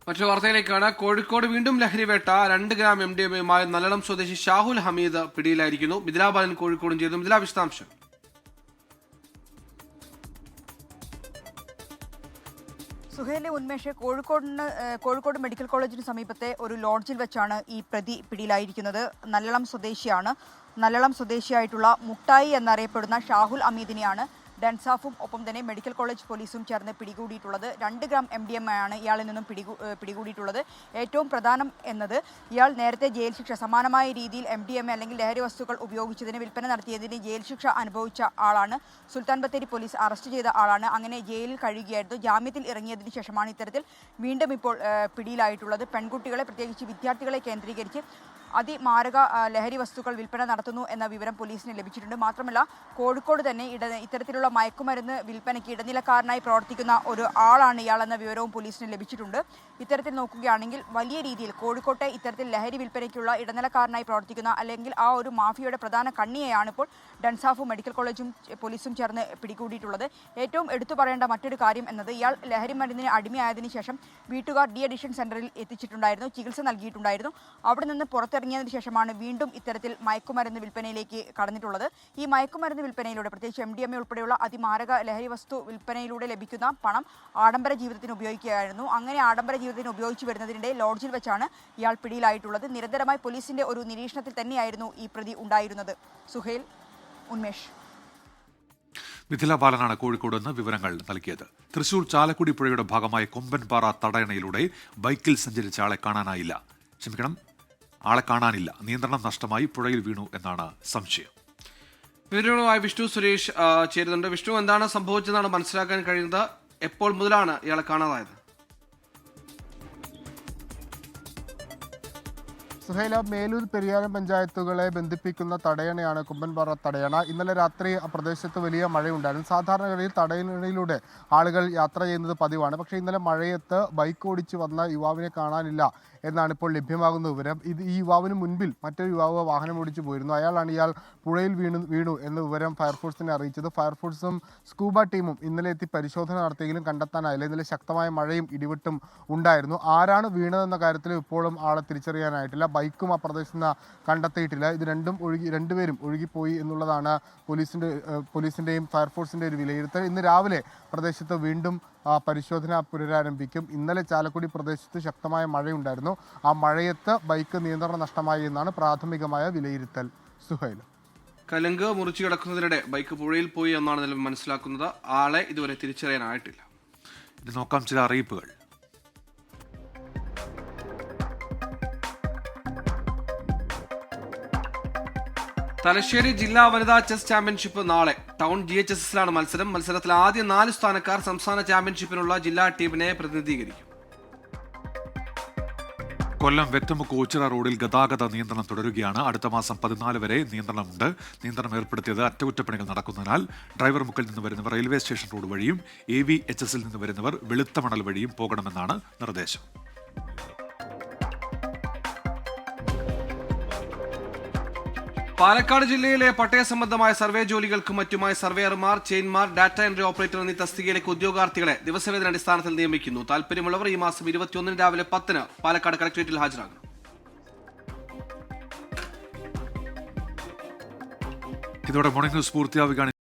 മറ്റൊരു വാർത്തയിലേക്കാണ്. കോഴിക്കോട് വീണ്ടും ലഹരിവേട്ട. 2 ഗ്രാം MDMA-യുമായി നല്ലളം സ്വദേശി ഷാഹുൽ ഹമീദ് പിടിയിലായിരിക്കുന്നു. മിഥില ബാലൻ കോഴിക്കോടും ചെയ്തു. മിഥില, വിശദാംശം. സുഹേലെ, ഉന്മേഷ്, കോഴിക്കോട് മെഡിക്കൽ കോളേജിന് സമീപത്തെ ഒരു ലോഡ്ജിൽ വെച്ചാണ് ഈ പ്രതി പിടിയിലായിരിക്കുന്നത്. നല്ലളം സ്വദേശിയാണ്. നല്ലളം സ്വദേശിയായിട്ടുള്ള മുട്ടായി എന്നറിയപ്പെടുന്ന ഷാഹുൽ ഹമീദിനെയാണ് ഡൻസാഫും ഒപ്പം തന്നെ മെഡിക്കൽ കോളേജ് പോലീസും ചേർന്ന് പിടികൂടിയിട്ടുള്ളത്. 2 ഗ്രാം MDMA ആണ് ഇയാളിൽ നിന്നും പിടികൂടിയിട്ടുള്ളത്. ഏറ്റവും പ്രധാനം എന്നത് ഇയാൾ നേരത്തെ ജയിൽ ശിക്ഷ സമാനമായ രീതിയിൽ MDMA അല്ലെങ്കിൽ ലഹരി വസ്തുക്കൾ ഉപയോഗിച്ചതിന് വിൽപ്പന നടത്തിയതിന് ജയിൽ ശിക്ഷ അനുഭവിച്ച ആളാണ്. സുൽത്താൻ ബത്തേരി പോലീസ് അറസ്റ്റ് ചെയ്ത ആളാണ്. അങ്ങനെ ജയിലിൽ കഴിയുകയായിരുന്നു. ജാമ്യത്തിൽ ഇറങ്ങിയതിന് ശേഷമാണ് ഇത്തരത്തിൽ വീണ്ടും ഇപ്പോൾ പിടിയിലായിട്ടുള്ളത്. പെൺകുട്ടികളെ പ്രത്യേകിച്ച് വിദ്യാർത്ഥികളെ കേന്ദ്രീകരിച്ച് അതിമാരക ലഹരി വസ്തുക്കൾ വിൽപ്പന നടത്തുന്നു എന്ന വിവരം പോലീസിന് ലഭിച്ചിട്ടുണ്ട്. മാത്രമല്ല കോഴിക്കോട് തന്നെ ഇത്തരത്തിലുള്ള മയക്കുമരുന്ന് വിൽപ്പനയ്ക്ക് ഇടനിലക്കാരനായി പ്രവർത്തിക്കുന്ന ഒരു ആളാണ് ഇയാളെന്ന വിവരവും പോലീസിന് ലഭിച്ചിട്ടുണ്ട്. ഇത്തരത്തിൽ നോക്കുകയാണെങ്കിൽ വലിയ രീതിയിൽ കോഴിക്കോട്ടെ ഇത്തരത്തിൽ ലഹരി വിൽപ്പനയ്ക്കുള്ള ഇടനിലക്കാരനായി പ്രവർത്തിക്കുന്ന അല്ലെങ്കിൽ ആ ഒരു മാഫിയയുടെ പ്രധാന കണ്ണിയെയാണ് ഇപ്പോൾ ഡൻസാഫും മെഡിക്കൽ കോളേജും പോലീസും ചേർന്ന് പിടികൂടിയിട്ടുള്ളത്. ഏറ്റവും എടുത്തു പറയേണ്ട മറ്റൊരു കാര്യം എന്നത് ഇയാൾ ലഹരി മരുന്നിന് അടിമയായതിനു ശേഷം വീട്ടുകാർ ഡി അഡിക്ഷൻ സെന്ററിൽ എത്തിച്ചിട്ടുണ്ടായിരുന്നു, ചികിത്സ നൽകിയിട്ടുണ്ടായിരുന്നു. അവിടെ നിന്ന് പുറത്തിറങ്ങിയതിനു ശേഷമാണ് വീണ്ടും ഇത്തരത്തിൽ മയക്കുമരുന്ന് വിൽപ്പനയിലേക്ക് കടന്നിട്ടുള്ളത്. ഈ മയക്കുമരുന്ന് വിൽപ്പനയിലൂടെ പ്രത്യേകിച്ച് MDMA ഉൾപ്പെടെയുള്ള അതിമാരക ലഹരി വസ്തു വിൽപ്പനയിലൂടെ ലഭിക്കുന്ന പണം ആഡംബര ജീവിതത്തിന് ഉപയോഗിക്കുകയായിരുന്നു. അങ്ങനെ ആഡംബര ജീവിതത്തിന് ഉപയോഗിച്ചു വരുന്നതിനിടെ ലോഡ്ജിൽ വെച്ചാണ് ഇയാൾ പിടിയിലായിട്ടുള്ളത്. നിരന്തരമായി പോലീസിന്റെ ഒരു നിരീക്ഷണത്തിൽ തന്നെയായിരുന്നു ഈ പ്രതി ഉണ്ടായിരുന്നത്. സുഹേൽ, ഉന്മേഷ്. മിഥില ബാലനാണ് കോഴിക്കോട് നിന്ന് വിവരങ്ങൾ നൽകിയത്. തൃശൂർ ചാലക്കുടി പുഴയുടെ ഭാഗമായ കൊമ്പൻപാറ തടയണയിലൂടെ ബൈക്കിൽ സഞ്ചരിച്ച ആളെ കാണാനില്ല. നിയന്ത്രണം നഷ്ടമായി പുഴയിൽ വീണു എന്നാണ് സംശയം. വിവരങ്ങളുമായി വിഷ്ണു സുരേഷ് ചേരുന്നുണ്ട്. വിഷ്ണു, എന്താണ് സംഭവിച്ചതെന്നാണ് മനസ്സിലാക്കാൻ കഴിയുന്നത്? എപ്പോൾ മുതലാണ് ഇയാളെ കാണാതായത്? സുഹൈല, മേലൂർ പെരിയാരം പഞ്ചായത്തുകളെ ബന്ധിപ്പിക്കുന്ന തടയണയാണ് കൊമ്പൻപാറ തടയണ. ഇന്നലെ രാത്രി ആ പ്രദേശത്ത് വലിയ മഴയുണ്ടായിരുന്നു. സാധാരണഗതിയിൽ തടയണയിലൂടെ ആളുകൾ യാത്ര ചെയ്യുന്നത് പതിവാണ്. പക്ഷേ ഇന്നലെ മഴയത്ത് ബൈക്ക് ഓടിച്ച് വന്ന യുവാവിനെ കാണാനില്ല എന്നാണ് ഇപ്പോൾ ലഭ്യമാകുന്ന വിവരം. ഈ യുവാവിന് മുൻപിൽ മറ്റൊരു യുവാവ് വാഹനം ഓടിച്ചു പോയിരുന്നു. ഇയാൾ പുഴയിൽ വീണു എന്ന വിവരം ഫയർഫോഴ്സിനെ അറിയിച്ചത്. ഫയർഫോഴ്സും സ്കൂബ ടീമും ഇന്നലെ എത്തി പരിശോധന നടത്തിയെങ്കിലും കണ്ടെത്താനായില്ല. ഇന്നലെ ശക്തമായ മഴയും ഇടിവെട്ടും ഉണ്ടായിരുന്നു. ആരാണ് വീണതെന്ന കാര്യത്തിൽ ഇപ്പോഴും ആളെ തിരിച്ചറിയാനായിട്ടില്ല. ബൈക്കും ആ പ്രദേശത്ത് നിന്ന് കണ്ടെത്തിയിട്ടില്ല. ഇത് രണ്ടുപേരും ഒഴുകിപ്പോയി എന്നുള്ളതാണ് പോലീസിന്റെയും ഫയർഫോഴ്സിന്റെ ഒരു വിലയിരുത്തൽ. ഇന്ന് രാവിലെ പ്രദേശത്ത് വീണ്ടും പരിശോധന പുനരാരംഭിക്കും. ഇന്നലെ ചാലക്കുടി പ്രദേശത്ത് ശക്തമായ മഴയുണ്ടായിരുന്നു. ആ മഴയത്ത് ബൈക്ക് നിയന്ത്രണം നഷ്ടമായി എന്നാണ് പ്രാഥമികമായ വിലയിരുത്തൽ. സുഹൈൽ, കലുങ്ക് മുറിച്ചു കിടക്കുന്നതിനിടെ ബൈക്ക് പുഴയിൽ പോയി എന്നാണ് നിലവിൽ മനസ്സിലാക്കുന്നത്. ആളെ ഇതുവരെ തിരിച്ചറിയാനായിട്ടില്ല. ഇത് നോക്കാം ചില അറിയിപ്പുകൾ. തലശ്ശേരി ജില്ലാ വനിതാ ചെസ് ചാമ്പ്യൻഷിപ്പ് നാളെ. ടൗൺ GHSലാണ് മത്സരത്തിൽ ആദ്യ 4 സ്ഥാനക്കാർ സംസ്ഥാന ചാമ്പ്യൻഷിപ്പിനുള്ള ജില്ലാ ടീമിനെ പ്രതിനിധീകരിക്കും. കൊല്ലം വെറ്റമുക്ക് ഓച്ചിറ റോഡിൽ ഗതാഗത നിയന്ത്രണം തുടരുകയാണ്. അടുത്ത മാസം 14 വരെ നിയന്ത്രണമുണ്ട്. നിയന്ത്രണം ഏർപ്പെടുത്തിയത് അറ്റകുറ്റപ്പണികൾ നടക്കുന്നതിനാൽ ഡ്രൈവർ മുക്കിൽ നിന്ന് വരുന്നവർ റെയിൽവേ സ്റ്റേഷൻ റോഡ് വഴിയും AVHSൽ നിന്ന് വരുന്നവർ വെളുത്തമണൽ വഴിയും പോകണമെന്നാണ് നിർദ്ദേശം. പാലക്കാട് ജില്ലയിലെ പട്ടയ സംബന്ധമായ സർവേ ജോലികൾക്കും മറ്റുമായി സർവേയർമാർ, ചെയിൻമാർ, ഡാറ്റ എൻട്രി ഓപ്പറേറ്റർ എന്നീ തസ്തികയിലേക്ക് ഉദ്യോഗാർത്ഥികളെ ദിവസവേതന അടിസ്ഥാനത്തിൽ നിയമിക്കുന്നു. താൽപര്യമുള്ളവർ ഈ മാസം 21 രാവിലെ 10 പാലക്കാട് കളക്ടറേറ്റിൽ ഹാജരാകണം. ഇതോടെ മോർണിംഗ് ന്യൂസ് പൂർത്തിയാവുകയാണ്.